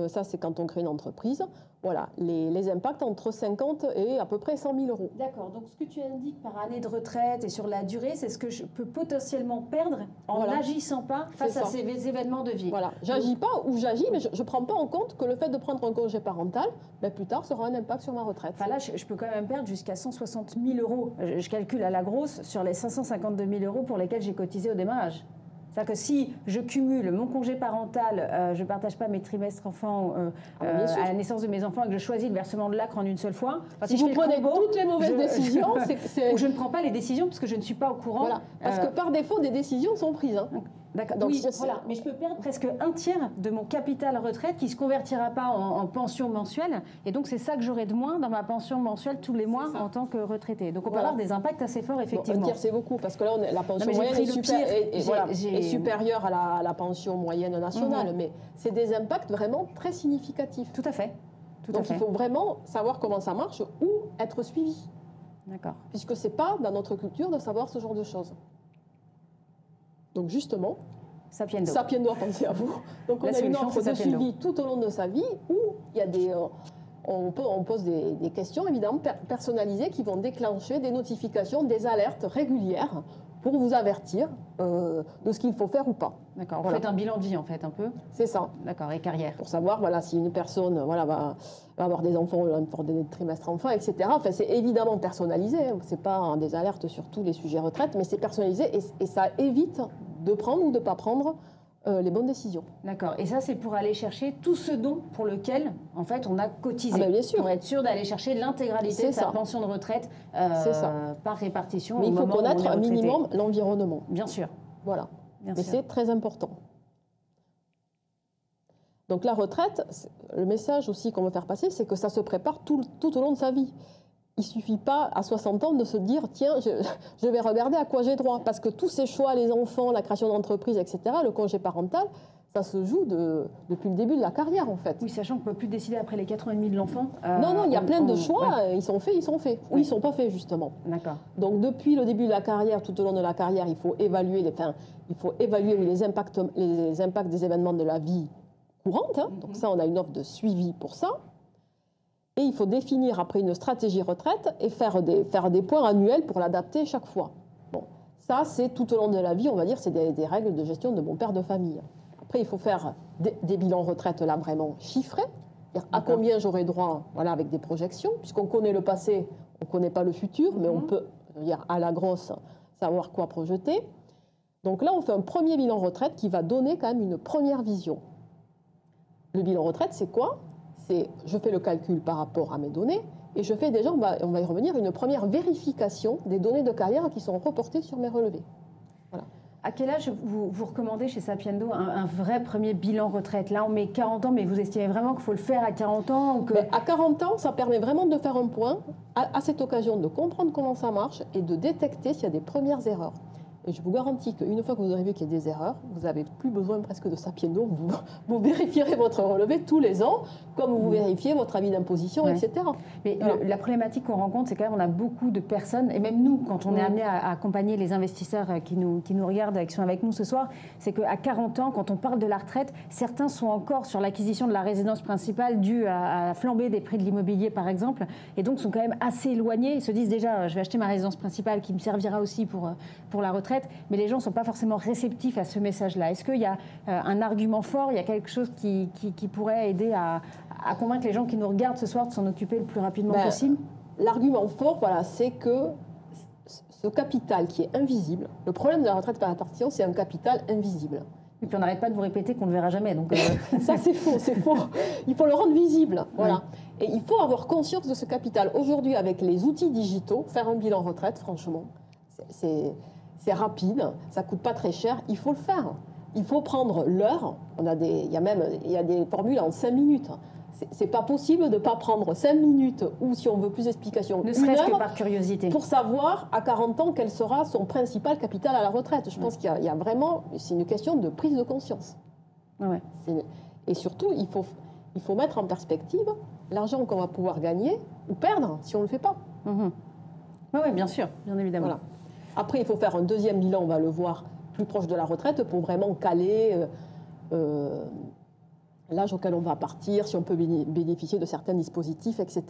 Ça, c'est quand on crée une entreprise. Voilà, les impacts entre 50 et à peu près 100 000 €. D'accord, donc ce que tu indiques par année de retraite et sur la durée, c'est ce que je peux potentiellement perdre en n'agissant pas face à ces événements de vie. Voilà, j'agis pas ou j'agis, mais je ne prends pas en compte que le fait de prendre un congé parental, plus tard, ça aura un impact sur ma retraite. Enfin là, je peux quand même perdre jusqu'à 160 000 €. Je calcule à la grosse sur les 552 000 € pour lesquels j'ai cotisé au démarrage. C'est-à-dire que si je cumule mon congé parental, je ne partage pas mes trimestres enfants à la naissance de mes enfants et que je choisis le versement de l'ACRE en une seule fois, si vous prenez toutes les mauvaises décisions, ou je ne prends pas les décisions parce que je ne suis pas au courant. Voilà, parce que par défaut, des décisions sont prises. D'accord. Oui, voilà. Mais je peux perdre presque un tiers de mon capital retraite qui ne se convertira pas en pension mensuelle. Et donc, c'est ça que j'aurai de moins dans ma pension mensuelle tous les mois en tant que retraité. Donc, on peut avoir des impacts assez forts, effectivement. Un tiers, c'est beaucoup, parce que là, la pension moyenne est supérieure à la pension moyenne nationale. Mais c'est des impacts vraiment très significatifs. Tout à fait. Donc, il faut vraiment savoir comment ça marche ou être suivi. D'accord. Puisque ce n'est pas dans notre culture de savoir ce genre de choses. Donc justement, Sapiendo a pensé à vous. Donc on a une offre de suivi tout au long de sa vie où il y a on pose des questions évidemment personnalisées qui vont déclencher des notifications, des alertes régulières pour vous avertir de ce qu'il faut faire ou pas. D'accord, vous faites un bilan de vie en fait un peu. C'est ça. D'accord, et carrière. Pour savoir si une personne va avoir des enfants, pour des trimestres enfants, etc. Enfin, c'est évidemment personnalisé, c'est pas des alertes sur tous les sujets retraite, mais c'est personnalisé et ça évite de prendre ou de ne pas prendre les bonnes décisions. D'accord. Et ça, c'est pour aller chercher tout ce dont pour lequel, en fait, on a cotisé. Bien sûr. Pour être sûr d'aller chercher l'intégralité de sa pension de retraite par répartition. Mais il faut connaître un minimum l'environnement. Bien sûr. Voilà. Mais c'est très important. Donc la retraite, le message aussi qu'on veut faire passer, c'est que ça se prépare tout au long de sa vie. Il ne suffit pas à 60 ans de se dire « tiens, je vais regarder à quoi j'ai droit ». Parce que tous ces choix, les enfants, la création d'entreprise, etc., le congé parental, ça se joue depuis le début de la carrière en fait. Oui, sachant qu'on ne peut plus décider après les 4 ans et demi de l'enfant. Non, il y a plein de choix, ils sont faits, ou ils ne sont pas faits justement. D'accord. Donc depuis le début de la carrière, tout au long de la carrière, il faut évaluer les impacts des événements de la vie courante. Donc ça, on a une offre de suivi pour ça. Et il faut définir après une stratégie retraite et faire des points annuels pour l'adapter chaque fois. Bon, ça, c'est tout au long de la vie, on va dire, c'est des règles de gestion de bon père de famille. Après, il faut faire des bilans retraite là vraiment chiffrés. À combien j'aurai droit, voilà, avec des projections, puisqu'on connaît le passé, on ne connaît pas le futur, mais on peut, à la grosse, savoir quoi projeter. Donc là, on fait un premier bilan retraite qui va donner quand même une première vision. Le bilan retraite, c'est quoi? C'est, je fais le calcul par rapport à mes données, et je fais déjà, on va y revenir, une première vérification des données de carrière qui sont reportées sur mes relevés. Voilà. À quel âge vous recommandez chez Sapiendo un vrai premier bilan retraite? Là, on met 40 ans, mais vous estimez vraiment qu'il faut le faire à 40 ans ou que... À 40 ans, ça permet vraiment de faire un point, à cette occasion de comprendre comment ça marche et de détecter s'il y a des premières erreurs. Et je vous garantis qu'une fois que vous arrivez qu'il y a des erreurs, vous n'avez plus besoin presque de Sapiendo. Vous vérifierez votre relevé tous les ans, comme vous vérifiez votre avis d'imposition, etc. Mais la problématique qu'on rencontre, c'est quand même on a beaucoup de personnes, et même nous, quand on est amené à accompagner les investisseurs qui nous regardent, qui sont avec nous ce soir, c'est qu'à 40 ans, quand on parle de la retraite, certains sont encore sur l'acquisition de la résidence principale due à la flambée des prix de l'immobilier, par exemple, et donc sont quand même assez éloignés. Ils se disent déjà, je vais acheter ma résidence principale qui me servira aussi pour la retraite. Mais les gens ne sont pas forcément réceptifs à ce message-là. Est-ce qu'il y a un argument fort, il y a quelque chose qui pourrait aider à convaincre les gens qui nous regardent ce soir de s'en occuper le plus rapidement possible? L'argument fort, voilà, c'est que ce capital qui est invisible, le problème de la retraite par répartition, c'est un capital invisible. Et puis on n'arrête pas de vous répéter qu'on ne le verra jamais. Donc Ça, c'est faux, c'est faux. Il faut le rendre visible. Voilà. Et il faut avoir conscience de ce capital. Aujourd'hui, avec les outils digitaux, faire un bilan retraite, franchement, c'est rapide, ça ne coûte pas très cher, il faut le faire. Il faut prendre l'heure, il y a des formules en 5 minutes. C'est pas possible de ne pas prendre 5 minutes ou, si on veut plus d'explications, ne serait-ce que par curiosité. Pour savoir à 40 ans quel sera son principal capital à la retraite. Je pense qu'il y a vraiment, c'est une question de prise de conscience. Ouais. Et surtout, il faut mettre en perspective l'argent qu'on va pouvoir gagner ou perdre si on ne le fait pas. Oui, bien sûr, bien évidemment. Voilà. Après, il faut faire un deuxième bilan, on va le voir plus proche de la retraite, pour vraiment caler l'âge auquel on va partir, si on peut bénéficier de certains dispositifs, etc.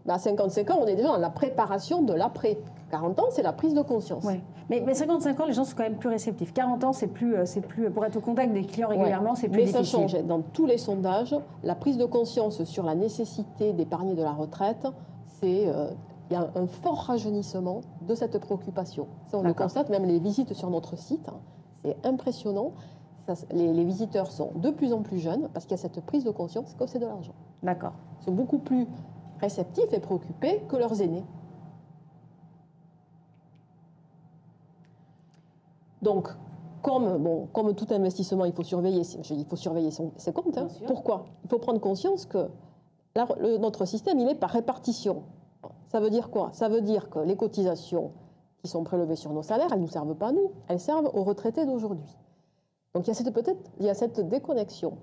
Mais à 55 ans, on est déjà dans la préparation de l'après. 40 ans, c'est la prise de conscience. Ouais. Mais 55 ans, les gens sont quand même plus réceptifs. 40 ans, c'est plus pour être au contact des clients régulièrement, c'est plus difficile. Mais ça change. Dans tous les sondages, la prise de conscience sur la nécessité d'épargner de la retraite, c'est... il y a un fort rajeunissement de cette préoccupation. Ça, on le constate, même les visites sur notre site, c'est impressionnant. Les visiteurs sont de plus en plus jeunes parce qu'il y a cette prise de conscience que c'est de l'argent. D'accord. Ils sont beaucoup plus réceptifs et préoccupés que leurs aînés. Donc, comme tout investissement, il faut surveiller ses comptes. Hein. Pourquoi? Il faut prendre conscience que notre système, il est par répartition. Ça veut dire quoi? Ça veut dire que les cotisations qui sont prélevées sur nos salaires, elles ne nous servent pas à nous, elles servent aux retraités d'aujourd'hui. Donc il y a cette déconnexion.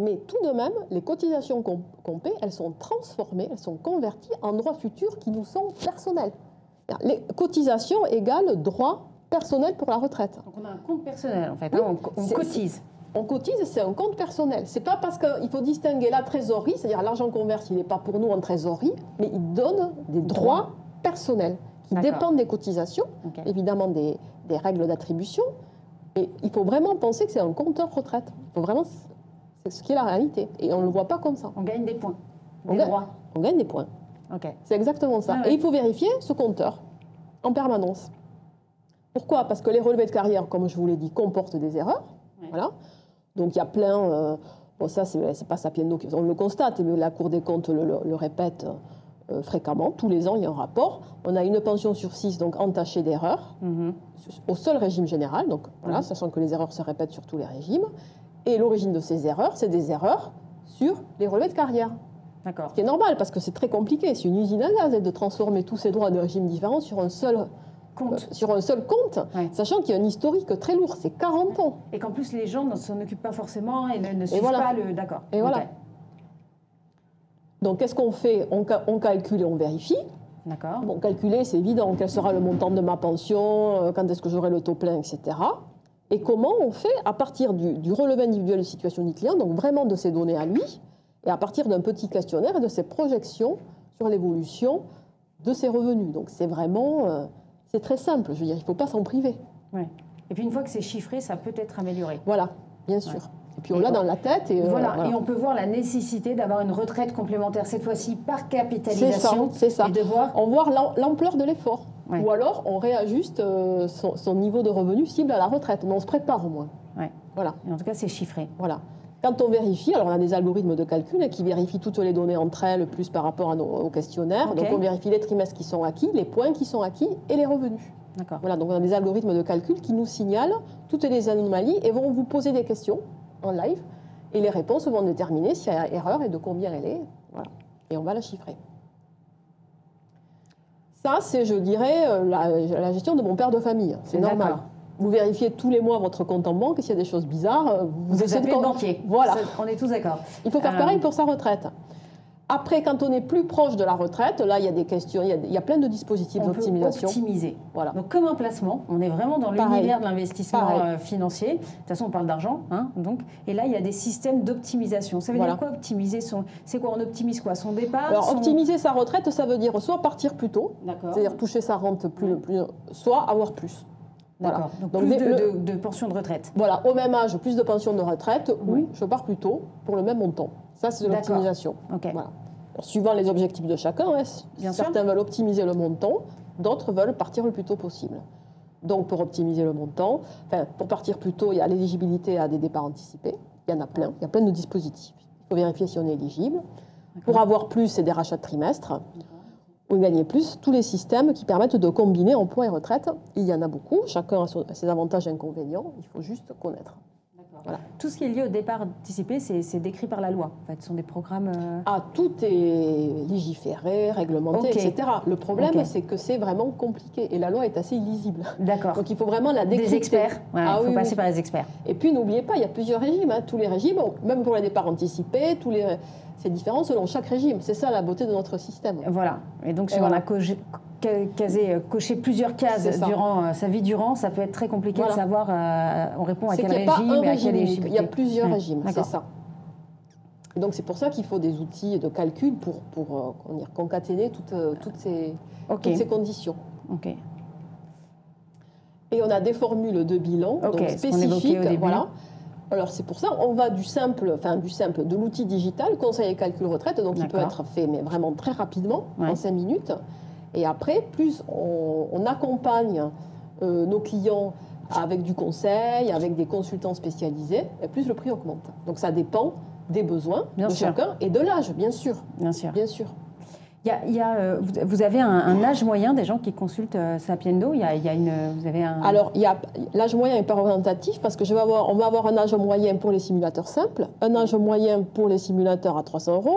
Mais tout de même, les cotisations qu'on paie, elles sont transformées, elles sont converties en droits futurs qui nous sont personnels. Les cotisations égale droits personnels pour la retraite. Donc on a un compte personnel en fait, oui, on cotise. On cotise, c'est un compte personnel. C'est pas parce qu'il faut distinguer la trésorerie, c'est-à-dire l'argent qu'on verse, il n'est pas pour nous en trésorerie, mais il donne des droits personnels qui dépendent des cotisations, évidemment des règles d'attribution. Et il faut vraiment penser que c'est un compteur retraite. Il faut vraiment, c'est ce qui est la réalité. Et on ne le voit pas comme ça. On gagne des points, des droits. On gagne des points. C'est exactement ça. Et il faut vérifier ce compteur en permanence. Pourquoi? Parce que les relevés de carrière, comme je vous l'ai dit, comportent des erreurs. Voilà. Donc il y a plein, ça c'est pas Sapiendo, on le constate, mais la Cour des comptes le répète fréquemment, tous les ans il y a un rapport. On a une pension sur 6 donc entachée d'erreurs, au seul régime général, donc voilà, sachant que les erreurs se répètent sur tous les régimes. Et l'origine de ces erreurs, c'est des erreurs sur les relevés de carrière. D'accord. Ce qui est normal, parce que c'est très compliqué, c'est une usine à gaz de transformer tous ces droits de régimes différents sur un seul compte, sachant qu'il y a un historique très lourd, c'est 40 ans. Et qu'en plus, les gens ne s'en occupent pas forcément et ne suivent pas le... D'accord. Et voilà. Donc, qu'est-ce qu'on fait? On calcule et on vérifie. D'accord. Bon, calculer, c'est évident. Quel sera le montant de ma pension? Quand est-ce que j'aurai le taux plein, etc. Et comment on fait à partir du relevé individuel de situation du client, donc vraiment de ses données à lui, et à partir d'un petit questionnaire et de ses projections sur l'évolution de ses revenus. Donc, c'est vraiment... c'est très simple, il ne faut pas s'en priver. Et puis une fois que c'est chiffré, ça peut être amélioré. Voilà, bien sûr. Et puis on l'a dans la tête. Et, voilà. Et on peut voir la nécessité d'avoir une retraite complémentaire, cette fois-ci par capitalisation. C'est ça. Et de voir... On voit l'ampleur de l'effort. Ouais. Ou alors, on réajuste son niveau de revenu cible à la retraite. Mais on se prépare au moins. Ouais. Voilà. Et en tout cas, c'est chiffré. Voilà. Quand on vérifie, alors on a des algorithmes de calcul qui vérifient toutes les données entre elles, plus par rapport au questionnaire. Okay. Donc on vérifie les trimestres qui sont acquis, les points qui sont acquis et les revenus. D'accord. Voilà, donc on a des algorithmes de calcul qui nous signalent toutes les anomalies et vont vous poser des questions en live. Et les réponses vont déterminer s'il y a erreur et de combien elle est. Voilà. Et on va la chiffrer. Ça, c'est, je dirais, la gestion de mon père de famille. C'est normal. Vous vérifiez tous les mois votre compte en banque, s'il y a des choses bizarres, vous appelez le banquier. Voilà. On est tous d'accord. Il faut faire pareil pour sa retraite. Après, quand on est plus proche de la retraite, là, il y a des questions, il y a plein de dispositifs d'optimisation. On peut optimiser. Voilà. Donc, comme un placement, on est vraiment dans l'univers de l'investissement financier. De toute façon, on parle d'argent. Hein, donc, et là, il y a des systèmes d'optimisation. Ça veut dire quoi, optimiser c'est quoi? On optimise quoi? Son départ? Alors, optimiser sa retraite, ça veut dire soit partir plus tôt, c'est-à-dire toucher sa rente soit avoir plus. D'accord. Voilà. Donc plus de pension de retraite. Voilà, au même âge, plus de pension de retraite, ou je pars plus tôt pour le même montant. Ça, c'est de l'optimisation. Okay. Voilà. Alors, suivant les objectifs de chacun, certains veulent optimiser le montant, d'autres veulent partir le plus tôt possible. Donc, pour optimiser le montant, pour partir plus tôt, il y a l'éligibilité à des départs anticipés. Il y en a plein. Il y a plein de dispositifs. Il faut vérifier si on est éligible. Pour avoir plus, c'est des rachats de trimestre. Ou gagner plus, tous les systèmes qui permettent de combiner emploi et retraite. Il y en a beaucoup, chacun a ses avantages et inconvénients, il faut juste connaître. Voilà. Tout ce qui est lié au départ anticipé, c'est décrit par la loi. En fait, ce sont des programmes... Ah, tout est légiféré, réglementé, etc. Le problème, c'est que c'est vraiment compliqué et la loi est assez illisible. D'accord. Donc il faut vraiment la décrypter. Des experts. Il faut passer par les experts. Et puis n'oubliez pas, il y a plusieurs régimes. Hein. Tous les régimes, même pour les départs anticipés, c'est différent selon chaque régime. C'est ça la beauté de notre système. Voilà. Et donc si on a coché plusieurs cases durant sa vie ça peut être très compliqué de savoir on répond à quel régime et à quelle éligibilité. Il y a plusieurs régimes, c'est ça. Et donc c'est pour ça qu'il faut des outils de calcul pour concaténer toutes ces conditions. Okay. Et on a des formules de bilan donc spécifiques. Voilà. Alors c'est pour ça, on va du simple, de l'outil digital, conseil et calcul retraite, donc il peut être fait mais vraiment très rapidement, en 5 minutes. Et après, plus on accompagne nos clients avec du conseil, avec des consultants spécialisés, et plus le prix augmente. Donc ça dépend des besoins de chacun et de l'âge, bien sûr. Bien sûr. Bien sûr. Vous avez un âge moyen des gens qui consultent Sapiendo. Alors, l'âge moyen n'est pas représentatif parce que on va avoir un âge moyen pour les simulateurs simples, un âge moyen pour les simulateurs à 300 €,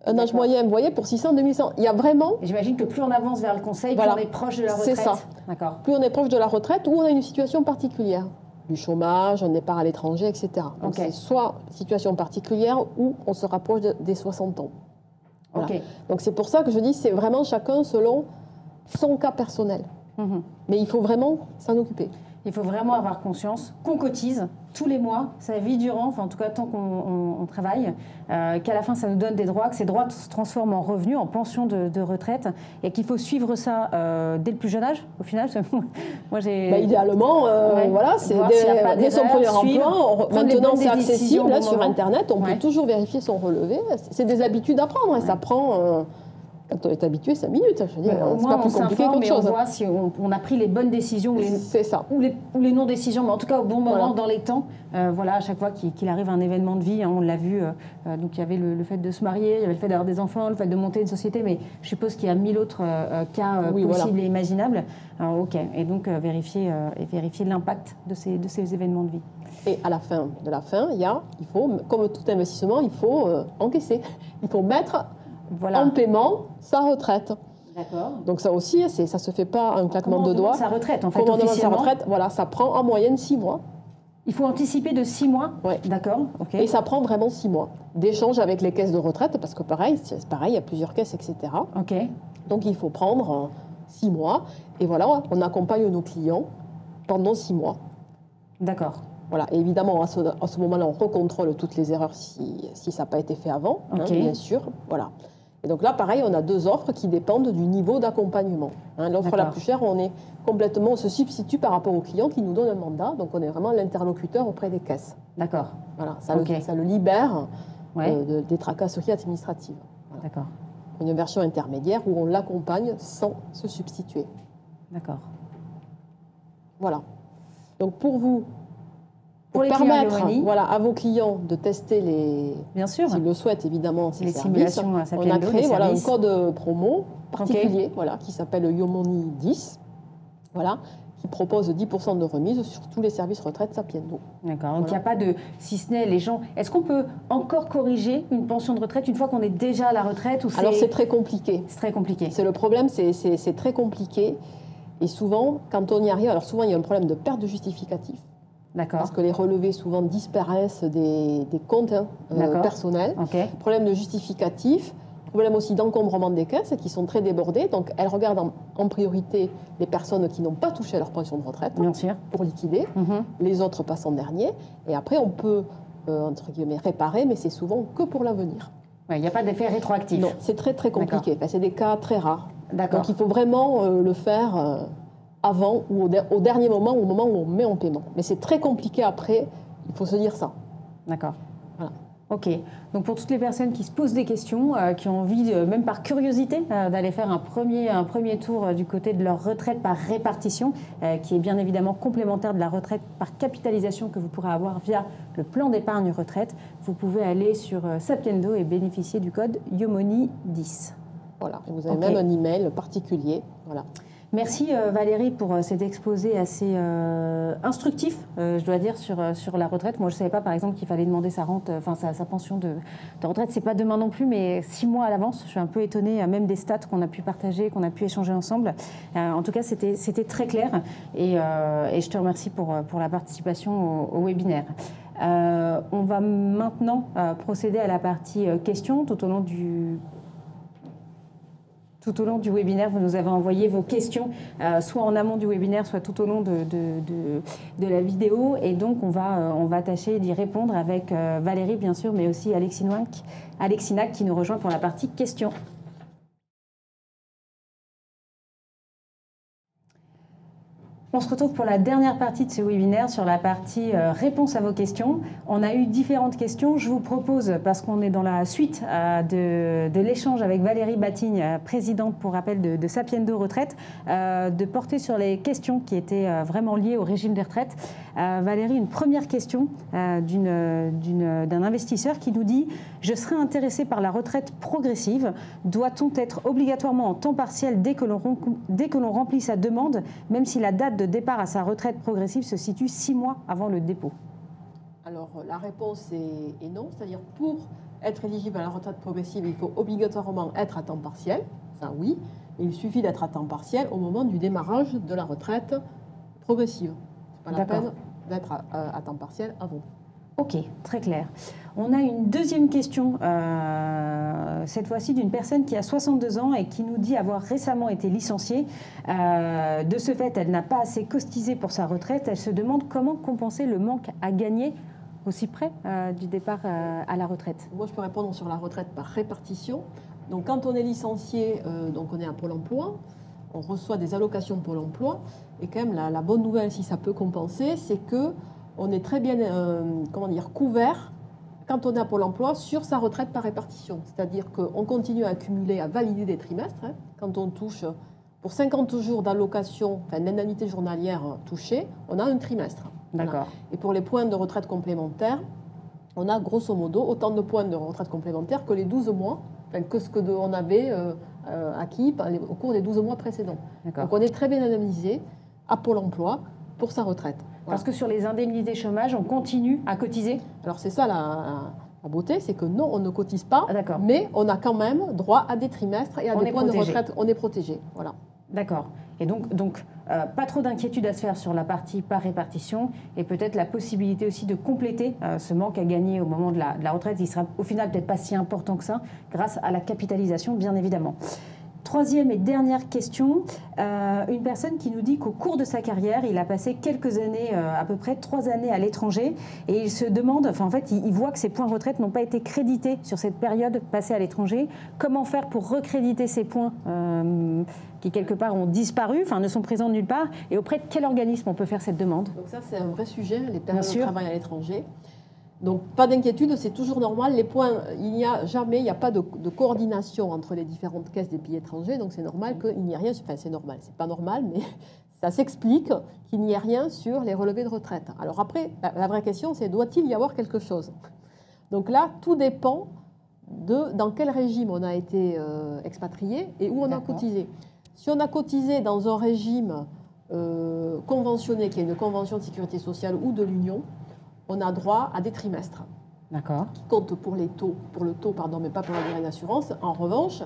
un âge moyen, vous voyez, pour 600, 2100. Il y a vraiment... J'imagine que plus on avance vers le conseil, plus on est proche de la retraite. C'est ça. D'accord. Plus on est proche de la retraite ou on a une situation particulière. Du chômage, un départ à l'étranger, etc. Donc c'est soit situation particulière ou on se rapproche des 60 ans. Voilà. Donc c'est pour ça que je dis c'est vraiment chacun selon son cas personnel. Mais il faut vraiment s'en occuper. Il faut vraiment avoir conscience qu'on cotise tous les mois, sa vie durant, enfin en tout cas tant qu'on travaille, qu'à la fin ça nous donne des droits, que ces droits se transforment en revenus, en pension de retraite, et qu'il faut suivre ça dès le plus jeune âge, au final. Moi, idéalement, voilà, c'est dès son premier emploi. Maintenant c'est accessible là, sur Internet, on peut toujours vérifier son relevé. C'est des habitudes à prendre, et ça prend... Quand on est habitué, 5 minutes, je veux dire, c'est pas plus compliqué qu'autre chose. On voit si on a pris les bonnes décisions ou les non-décisions, mais en tout cas au bon moment, dans les temps. Voilà, à chaque fois qu'il arrive un événement de vie, on l'a vu, donc il y avait le fait de se marier, il y avait le fait d'avoir des enfants, le fait de monter une société, mais je suppose qu'il y a 1000 autres cas possibles et imaginables. Et donc vérifier l'impact de ces événements de vie. Et à la fin il faut, comme tout investissement, il faut encaisser. Il faut mettre... en paiement sa retraite. D'accord. Donc ça aussi, ça se fait pas un claquement de doigts. Sa retraite, en fait, officiellement. Sa retraite, voilà, ça prend en moyenne 6 mois. Il faut anticiper de 6 mois. Oui. D'accord. Et ça prend vraiment 6 mois d'échange avec les caisses de retraite, parce que pareil, il y a plusieurs caisses, etc. Donc il faut prendre 6 mois. Et voilà, on accompagne nos clients pendant 6 mois. D'accord. Voilà, et évidemment, à ce moment-là, on recontrôle toutes les erreurs si ça n'a pas été fait avant, bien sûr. Voilà. Et donc là, pareil, on a deux offres qui dépendent du niveau d'accompagnement. Hein, l'offre la plus chère, on se substitue par rapport au client qui nous donne un mandat, donc on est vraiment l'interlocuteur auprès des caisses. D'accord. Voilà, ça le libère des tracasseries administratives. Voilà. D'accord. Une version intermédiaire où on l'accompagne sans se substituer. D'accord. Voilà. Donc pour vous, pour permettre à vos clients de tester bien sûr, s'ils le souhaitent évidemment, les simulations, on a créé un code promo particulier qui s'appelle Yomoni 10, qui propose 10% de remise sur tous les services retraite Sapiendo. D'accord, donc il n'y a pas de, si ce n'est les gens... Est-ce qu'on peut encore corriger une pension de retraite une fois qu'on est déjà à la retraite ou Alors c'est très compliqué. C'est très compliqué. C'est le problème, c'est très compliqué. Et souvent, quand on y arrive, alors souvent il y a un problème de perte de justificatif. D'accord. Parce que les relevés souvent disparaissent des comptes personnels. Okay. Problème de justificatif. Problème aussi d'encombrement des caisses qui sont très débordées. Donc elles regardent en priorité les personnes qui n'ont pas touché leur pension de retraite pour liquider. Les autres passent en dernier. Et après on peut, entre guillemets, réparer, mais c'est souvent que pour l'avenir. Il n'y a pas d'effet rétroactif. Non, c'est très très compliqué. Enfin, c'est des cas très rares. D'accord. Donc il faut vraiment le faire avant ou au dernier moment, au moment où on met en paiement. Mais c'est très compliqué après, il faut se dire ça. D'accord. Voilà. Ok, donc pour toutes les personnes qui se posent des questions, qui ont envie, même par curiosité, d'aller faire un premier tour du côté de leur retraite par répartition, qui est bien évidemment complémentaire de la retraite par capitalisation que vous pourrez avoir via le plan d'épargne retraite, vous pouvez aller sur Sapiendo et bénéficier du code Yomoni10. Voilà, et vous avez même un email particulier. Voilà. Merci Valérie pour cet exposé assez instructif, je dois dire, sur la retraite. Moi, je ne savais pas, par exemple, qu'il fallait demander sa pension de retraite. Ce n'est pas demain non plus, mais 6 mois à l'avance. Je suis un peu étonnée, même des stats qu'on a pu partager, qu'on a pu échanger ensemble. En tout cas, c'était très clair. Et je te remercie pour la participation au webinaire. On va maintenant procéder à la partie questions tout au long du webinaire. Vous nous avez envoyé vos questions, soit en amont du webinaire, soit tout au long de la vidéo. Et donc, on va tâcher d'y répondre avec Valérie, bien sûr, mais aussi Alexinac qui nous rejoint pour la partie questions. On se retrouve pour la dernière partie de ce webinaire sur la partie réponse à vos questions. On a eu différentes questions. Je vous propose, parce qu'on est dans la suite de l'échange avec Valérie Batigne, présidente pour rappel de Sapiendo Retraite, de porter sur les questions qui étaient vraiment liées au régime des retraites. Valérie, une première question d'un investisseur qui nous dit « Je serais intéressé par la retraite progressive. Doit-on être obligatoirement en temps partiel dès que l'on remplit sa demande, même si la date de départ à sa retraite progressive se situe 6 mois avant le dépôt ?» Alors la réponse est non, c'est-à-dire pour être éligible à la retraite progressive, il faut obligatoirement être à temps partiel, ça oui, mais il suffit d'être à temps partiel au moment du démarrage de la retraite progressive. C'est pas la peine d'être à temps partiel avant. Ok, très clair. On a une deuxième question, cette fois-ci d'une personne qui a 62 ans et qui nous dit avoir récemment été licenciée. De ce fait, elle n'a pas assez cotisé pour sa retraite. Elle se demande comment compenser le manque à gagner aussi près du départ à la retraite. Moi, je peux répondre sur la retraite par répartition. Donc, quand on est licencié, donc on est à Pôle emploi, on reçoit des allocations Pôle emploi. Et quand même, la bonne nouvelle, si ça peut compenser, c'est que on est très bien couvert quand on est à Pôle emploi sur sa retraite par répartition. C'est-à-dire qu'on continue à accumuler, à valider des trimestres. Quand on touche pour 50 jours d'allocation, enfin d'indemnité journalière touchée, on a un trimestre. D'accord. Voilà. Et pour les points de retraite complémentaire, on a grosso modo autant de points de retraite complémentaire que les 12 mois, enfin, que ce qu'on avait acquis au cours des 12 mois précédents. Donc on est très bien indemnisé à Pôle emploi pour sa retraite. Voilà. Parce que sur les indemnités chômage, on continue à cotiser. Alors c'est ça la beauté, c'est que non, on ne cotise pas, mais on a quand même droit à des trimestres et à des points de retraite. On est protégé. Voilà. D'accord. Et donc pas trop d'inquiétude à se faire sur la partie par répartition et peut-être la possibilité aussi de compléter ce manque à gagner au moment de la retraite. Il sera au final peut-être pas si important que ça grâce à la capitalisation, bien évidemment. Troisième et dernière question, une personne qui nous dit qu'au cours de sa carrière, il a passé quelques années, à peu près 3 années à l'étranger, et il se demande, enfin en fait, il voit que ses points retraite n'ont pas été crédités sur cette période passée à l'étranger. Comment faire pour recréditer ces points qui quelque part ont disparu, enfin ne sont présents nulle part, et auprès de quel organisme on peut faire cette demande? Donc ça, c'est un vrai sujet, les périodes de travail à l'étranger. Donc, pas d'inquiétude, c'est toujours normal. Les points, il n'y a pas de coordination entre les différentes caisses des pays étrangers, donc c'est normal qu'il n'y ait rien. Enfin, c'est normal, c'est pas normal, mais ça s'explique qu'il n'y ait rien sur les relevés de retraite. Alors après, la vraie question, c'est doit-il y avoir quelque chose? Donc là, tout dépend de dans quel régime on a été expatrié et où on a cotisé. Si on a cotisé dans un régime conventionné, qui est une convention de sécurité sociale ou de l'Union, on a droit à des trimestres. D'accord. Qui comptent pour le taux, mais pas pour la durée d'assurance. En revanche,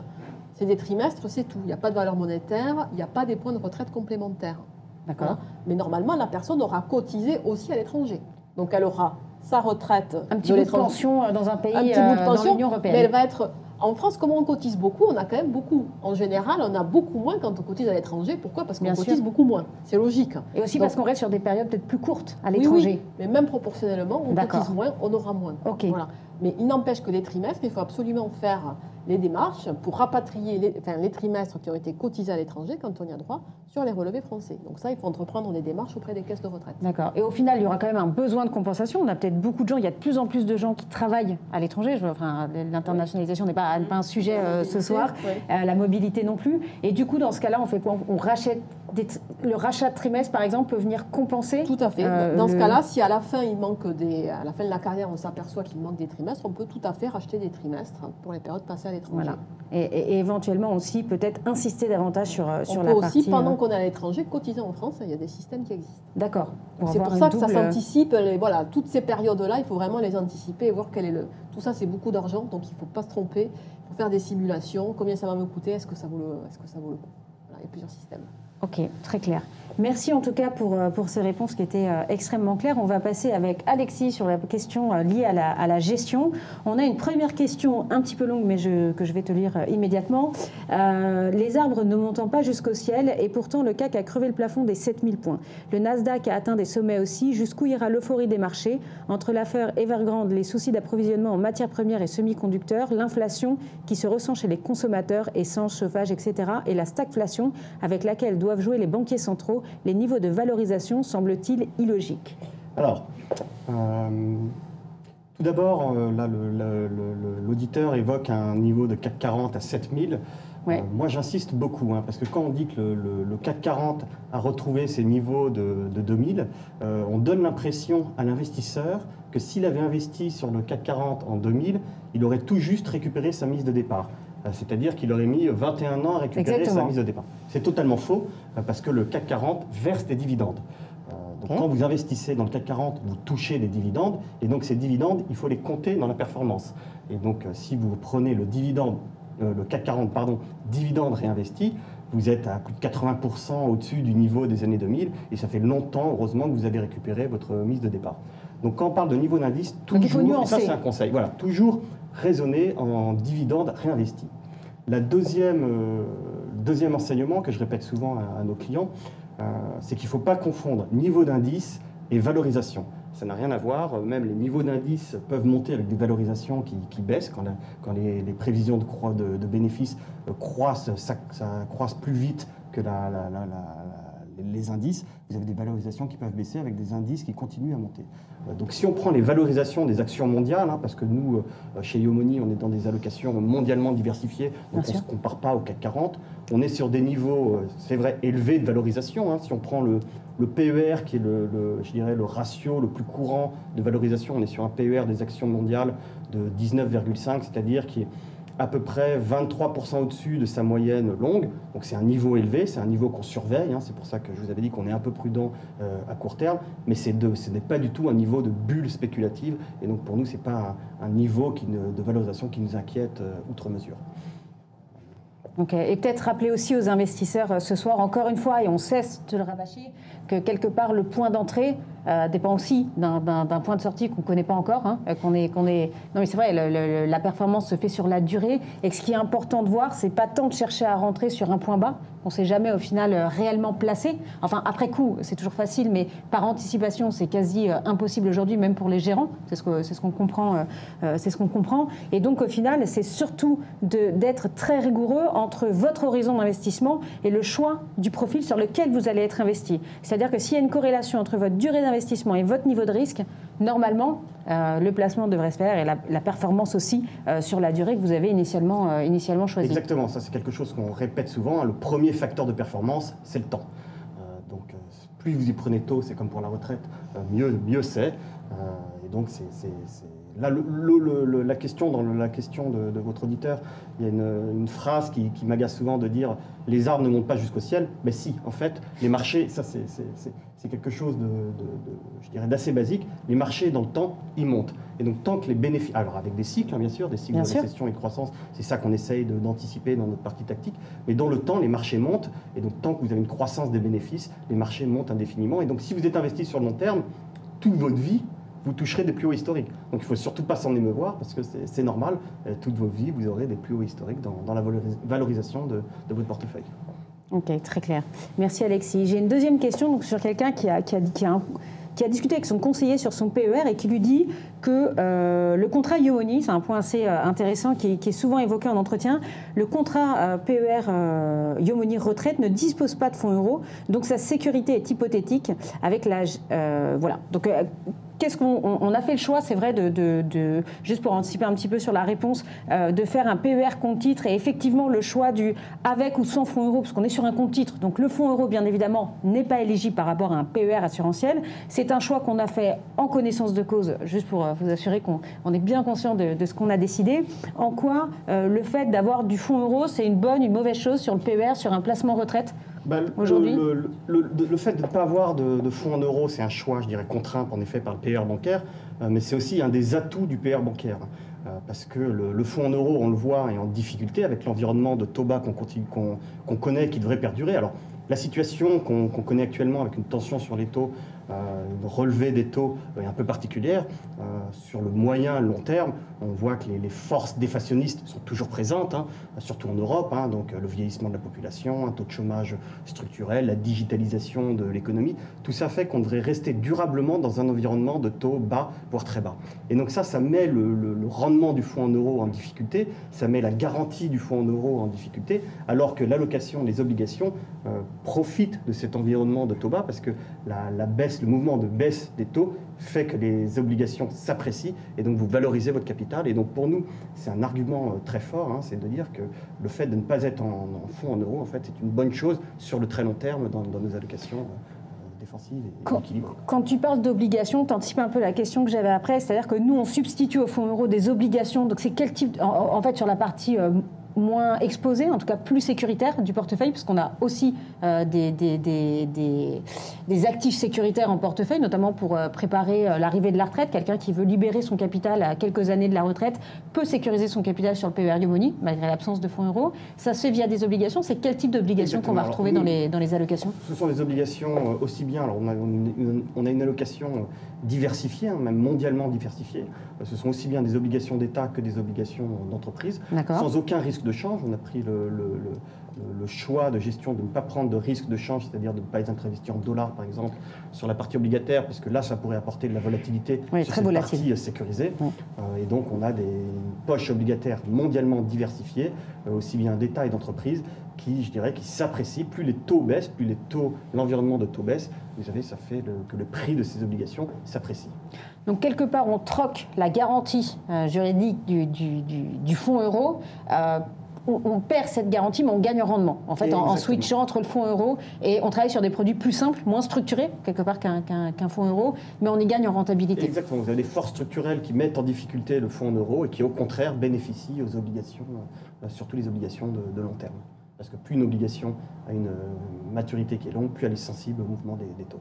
c'est des trimestres, c'est tout. Il n'y a pas de valeur monétaire, il n'y a pas des points de retraite complémentaires. D'accord. Voilà. Mais normalement, la personne aura cotisé aussi à l'étranger. Donc elle aura sa retraite. Un petit bout de pension dans un pays, dans l'Union européenne. Mais elle va être... En France, comme on cotise beaucoup, on a quand même beaucoup. En général, on a beaucoup moins quand on cotise à l'étranger. Pourquoi? Parce qu'on cotise beaucoup moins. C'est logique. Et aussi parce qu'on reste sur des périodes peut-être plus courtes à l'étranger. Oui, mais même proportionnellement, on cotise moins, on aura moins. Okay. Voilà. Mais il n'empêche que les trimestres, il faut absolument faire les démarches pour rapatrier les trimestres qui ont été cotisés à l'étranger quand on y a droit sur les relevés français. Donc ça, il faut entreprendre des démarches auprès des caisses de retraite. D'accord. Et au final, il y aura quand même un besoin de compensation. On a peut-être beaucoup de gens, il y a de plus en plus de gens qui travaillent à l'étranger. Enfin, l'internationalisation n'est pas un sujet ce soir, la mobilité non plus. Et du coup, dans ce cas-là, on fait quoi? On rachète le rachat de trimestre, par exemple, peut venir compenser. Tout à fait. Dans ce cas-là, si à la fin il manque à la fin de la carrière, on s'aperçoit qu'il manque des trimestres, on peut tout à fait racheter des trimestres pour les périodes passées à l'étranger. Voilà. Et éventuellement aussi peut-être insister davantage sur la partie... On peut aussi, pendant qu'on est à l'étranger, cotiser en France. Il y a des systèmes qui existent. D'accord. C'est pour ça que ça s'anticipe. Voilà, toutes ces périodes-là, il faut vraiment les anticiper et voir quel est le... Tout ça, c'est beaucoup d'argent, donc il ne faut pas se tromper. Il faut faire des simulations. Combien ça va me coûter? Est-ce que ça vaut le coup? Voilà, il y a plusieurs systèmes. Ok, très clair. Merci en tout cas pour ces réponses qui étaient extrêmement claires. On va passer avec Alexis sur la question liée à la gestion. On a une première question un petit peu longue, mais que je vais te lire immédiatement. Les arbres ne montant pas jusqu'au ciel, et pourtant le CAC a crevé le plafond des 7000 points. Le Nasdaq a atteint des sommets aussi. Jusqu'où ira l'euphorie des marchés? Entre l'affaire Evergrande, les soucis d'approvisionnement en matières premières et semi-conducteurs, l'inflation qui se ressent chez les consommateurs, essence, chauffage, etc., et la stagflation avec laquelle doivent jouer les banquiers centraux, les niveaux de valorisation semblent-ils illogiques? Alors, tout d'abord, là, l'auditeur évoque un niveau de CAC 40 à 7000. Ouais. Moi, j'insiste beaucoup, parce que quand on dit que le CAC 40 a retrouvé ses niveaux de 2000, on donne l'impression à l'investisseur que s'il avait investi sur le CAC 40 en 2000, il aurait tout juste récupéré sa mise de départ. C'est-à-dire qu'il aurait mis 21 ans à récupérer sa mise de départ. C'est totalement faux, parce que le CAC 40 verse des dividendes. Donc quand vous investissez dans le CAC 40, vous touchez des dividendes, et donc ces dividendes, il faut les compter dans la performance. Et donc si vous prenez le CAC 40, dividende réinvesti, vous êtes à plus de 80% au-dessus du niveau des années 2000, et ça fait longtemps, heureusement, que vous avez récupéré votre mise de départ. Donc quand on parle de niveau d'indice, toujours, et ça c'est un conseil, voilà, toujours raisonner en dividende réinvesti. Le deuxième enseignement que je répète souvent à nos clients, c'est qu'il ne faut pas confondre niveau d'indice et valorisation. Ça n'a rien à voir, même les niveaux d'indice peuvent monter avec des valorisations qui baissent quand les prévisions de bénéfices croissent, ça croisse plus vite que les indices. Vous avez des valorisations qui peuvent baisser avec des indices qui continuent à monter. Donc si on prend les valorisations des actions mondiales, parce que nous, chez Yomoni, on est dans des allocations mondialement diversifiées, donc on ne se compare pas au CAC 40, on est sur des niveaux, c'est vrai, élevés de valorisation. Si on prend le PER, qui est je dirais, le ratio le plus courant de valorisation, on est sur un PER des actions mondiales de 19,5, c'est-à-dire qui est à peu près 23% au-dessus de sa moyenne longue. Donc c'est un niveau élevé, c'est un niveau qu'on surveille. C'est pour ça que je vous avais dit qu'on est un peu prudent à court terme. Mais ce n'est pas du tout un niveau de bulle spéculative. Et donc pour nous, ce n'est pas un niveau de valorisation qui nous inquiète outre mesure. Okay. Et peut-être rappeler aussi aux investisseurs ce soir, encore une fois, et on cesse de le rabâcher, que quelque part le point d'entrée, dépend aussi d'un point de sortie qu'on ne connaît pas encore. Hein, Non mais c'est vrai, la performance se fait sur la durée. Et ce qui est important de voir, c'est pas tant de chercher à rentrer sur un point bas. On ne s'est jamais au final réellement placé. Enfin, après coup, c'est toujours facile, mais par anticipation, c'est quasi impossible aujourd'hui, même pour les gérants. C'est ce qu'on comprend. Et donc, au final, c'est surtout d'être très rigoureux entre votre horizon d'investissement et le choix du profil sur lequel vous allez être investi. C'est-à-dire que s'il y a une corrélation entre votre durée d'investissement et votre niveau de risque, normalement, le placement devrait se faire et la performance aussi sur la durée que vous avez initialement choisie. Exactement, ça c'est quelque chose qu'on répète souvent. Hein. Le premier facteur de performance, c'est le temps. Donc, plus vous y prenez tôt, c'est comme pour la retraite, mieux c'est. Et donc, là, la question, dans la question de votre auditeur, il y a une phrase qui m'agace souvent de dire « les arbres ne montent pas jusqu'au ciel ». Mais si, en fait, les marchés, ça c'est quelque chose je dirais, d'assez basique. Les marchés, dans le temps, ils montent. Et donc, tant que les bénéfices... Alors, avec des cycles, hein, bien sûr, des cycles de récession et de croissance, c'est ça qu'on essaye d'anticiper dans notre partie tactique. Mais dans le temps, les marchés montent. Et donc, tant que vous avez une croissance des bénéfices, les marchés montent indéfiniment. Et donc, si vous êtes investi sur le long terme, toute votre vie, vous toucherez des plus hauts historiques. Donc il ne faut surtout pas s'en émeuvoir parce que c'est normal. Toute votre vie, vous aurez des plus hauts historiques dans la valorisation de votre portefeuille. Ok, très clair. Merci Alexis. J'ai une deuxième question donc, sur quelqu'un qui a discuté avec son conseiller sur son PER et qui lui dit que le contrat Yomoni, c'est un point assez intéressant qui est souvent évoqué en entretien, le contrat PER Yomoni retraite ne dispose pas de fonds euros, donc sa sécurité est hypothétique avec l'âge. Voilà. Donc, qu'est-ce qu'on a fait le choix, c'est vrai, juste pour anticiper un petit peu sur la réponse, de faire un PER compte titre et effectivement le choix du avec ou sans fonds euros, parce qu'on est sur un compte titre. Donc le fonds euro, bien évidemment, n'est pas éligible par rapport à un PER assurantiel. C'est un choix qu'on a fait en connaissance de cause, juste pour vous assurer qu'on est bien conscient de ce qu'on a décidé. En quoi le fait d'avoir du fonds euro, c'est une bonne, une mauvaise chose sur le PER, sur un placement retraite aujourd'hui? Le fait de ne pas avoir de fonds en euros, c'est un choix, je dirais, contraint en effet par le PER bancaire, mais c'est aussi un des atouts du PER bancaire. Parce que le fonds en euros, on le voit, est en difficulté avec l'environnement de taux bas qu'on connaît et qui devrait perdurer. Alors, la situation qu'on connaît actuellement avec une tension sur les taux, une relevée des taux est un peu particulière. Sur le moyen long terme, on voit que les forces déflationnistes sont toujours présentes, hein, surtout en Europe. Hein, donc le vieillissement de la population, un taux de chômage structurel, la digitalisation de l'économie. Tout ça fait qu'on devrait rester durablement dans un environnement de taux bas, voire très bas. Et donc ça met le rendement du fonds en euros en difficulté, ça met la garantie du fonds en euros en difficulté, alors que l'allocation, les obligations profitent de cet environnement de taux bas parce que le mouvement de baisse des taux fait que les obligations s'apprécient et donc vous valorisez votre capital. Et donc pour nous, c'est un argument très fort, hein, c'est de dire que le fait de ne pas être en fonds en euros, en fait, c'est une bonne chose sur le très long terme dans nos allocations défensives et équilibrées. Quand tu parles d'obligations, tu anticipes un peu la question que j'avais après, c'est-à-dire que nous, on substitue aux fonds euros des obligations. Donc c'est quel type, en fait, sur la partie moins exposé, en tout cas plus sécuritaire du portefeuille, parce qu'on a aussi des actifs sécuritaires en portefeuille, notamment pour préparer l'arrivée de la retraite. Quelqu'un qui veut libérer son capital à quelques années de la retraite peut sécuriser son capital sur le PER Yomoni, malgré l'absence de fonds euros. Ça se fait via des obligations. C'est quel type d'obligations qu'on va retrouver dans les allocations? Ce sont des obligations aussi bien. Alors on a une allocation diversifiée, hein, même mondialement diversifiée. Ce sont aussi bien des obligations d'État que des obligations d'entreprise, sans aucun risque de change. On a pris le choix de gestion de ne pas prendre de risque de change, c'est-à-dire de ne pas être investi en dollars, par exemple, sur la partie obligataire, parce que là, ça pourrait apporter de la volatilité sur cette partie sécurisée. Et donc, on a des poches obligataires mondialement diversifiées, aussi bien d'État et d'entreprise, qui, je dirais, qui s'apprécient. Plus les taux baissent, plus l'environnement de taux baisse, vous savez, ça fait que le prix de ces obligations s'apprécie. Donc, quelque part, on troque la garantie juridique du fonds euro. On perd cette garantie, mais on gagne en rendement, en fait, en switchant entre le fonds euro, et on travaille sur des produits plus simples, moins structurés, quelque part, qu'un fonds euro, mais on y gagne en rentabilité. Exactement. Vous avez des forces structurelles qui mettent en difficulté le fonds en euros et qui, au contraire, bénéficient aux obligations, surtout les obligations de long terme. Parce que plus une obligation a une maturité qui est longue, plus elle est sensible au mouvement des taux.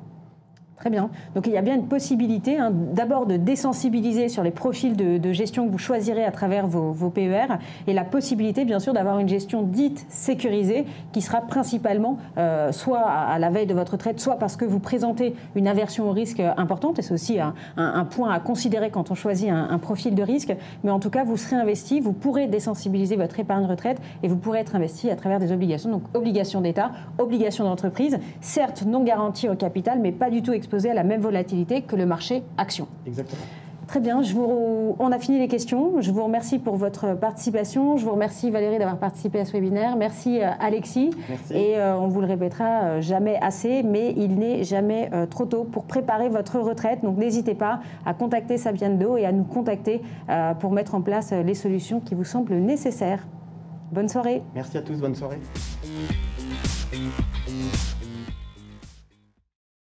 Très bien. Donc il y a bien une possibilité d'abord de désensibiliser sur les profils de gestion que vous choisirez à travers vos PER et la possibilité bien sûr d'avoir une gestion dite sécurisée qui sera principalement soit à la veille de votre retraite, soit parce que vous présentez une aversion au risque importante, et c'est aussi un point à considérer quand on choisit un profil de risque, mais en tout cas vous serez investi, vous pourrez désensibiliser votre épargne retraite et vous pourrez être investi à travers des obligations, donc obligations d'État, obligations d'entreprise, certes non garanties au capital, mais pas du tout exposées à la même volatilité que le marché action. Exactement. Très bien, on a fini les questions. Je vous remercie pour votre participation. Je vous remercie Valérie d'avoir participé à ce webinaire. Merci Alexis. Merci. Et on vous le répétera jamais assez, mais il n'est jamais trop tôt pour préparer votre retraite. Donc n'hésitez pas à contacter Sapiendo et à nous contacter pour mettre en place les solutions qui vous semblent nécessaires. Bonne soirée. Merci à tous, bonne soirée.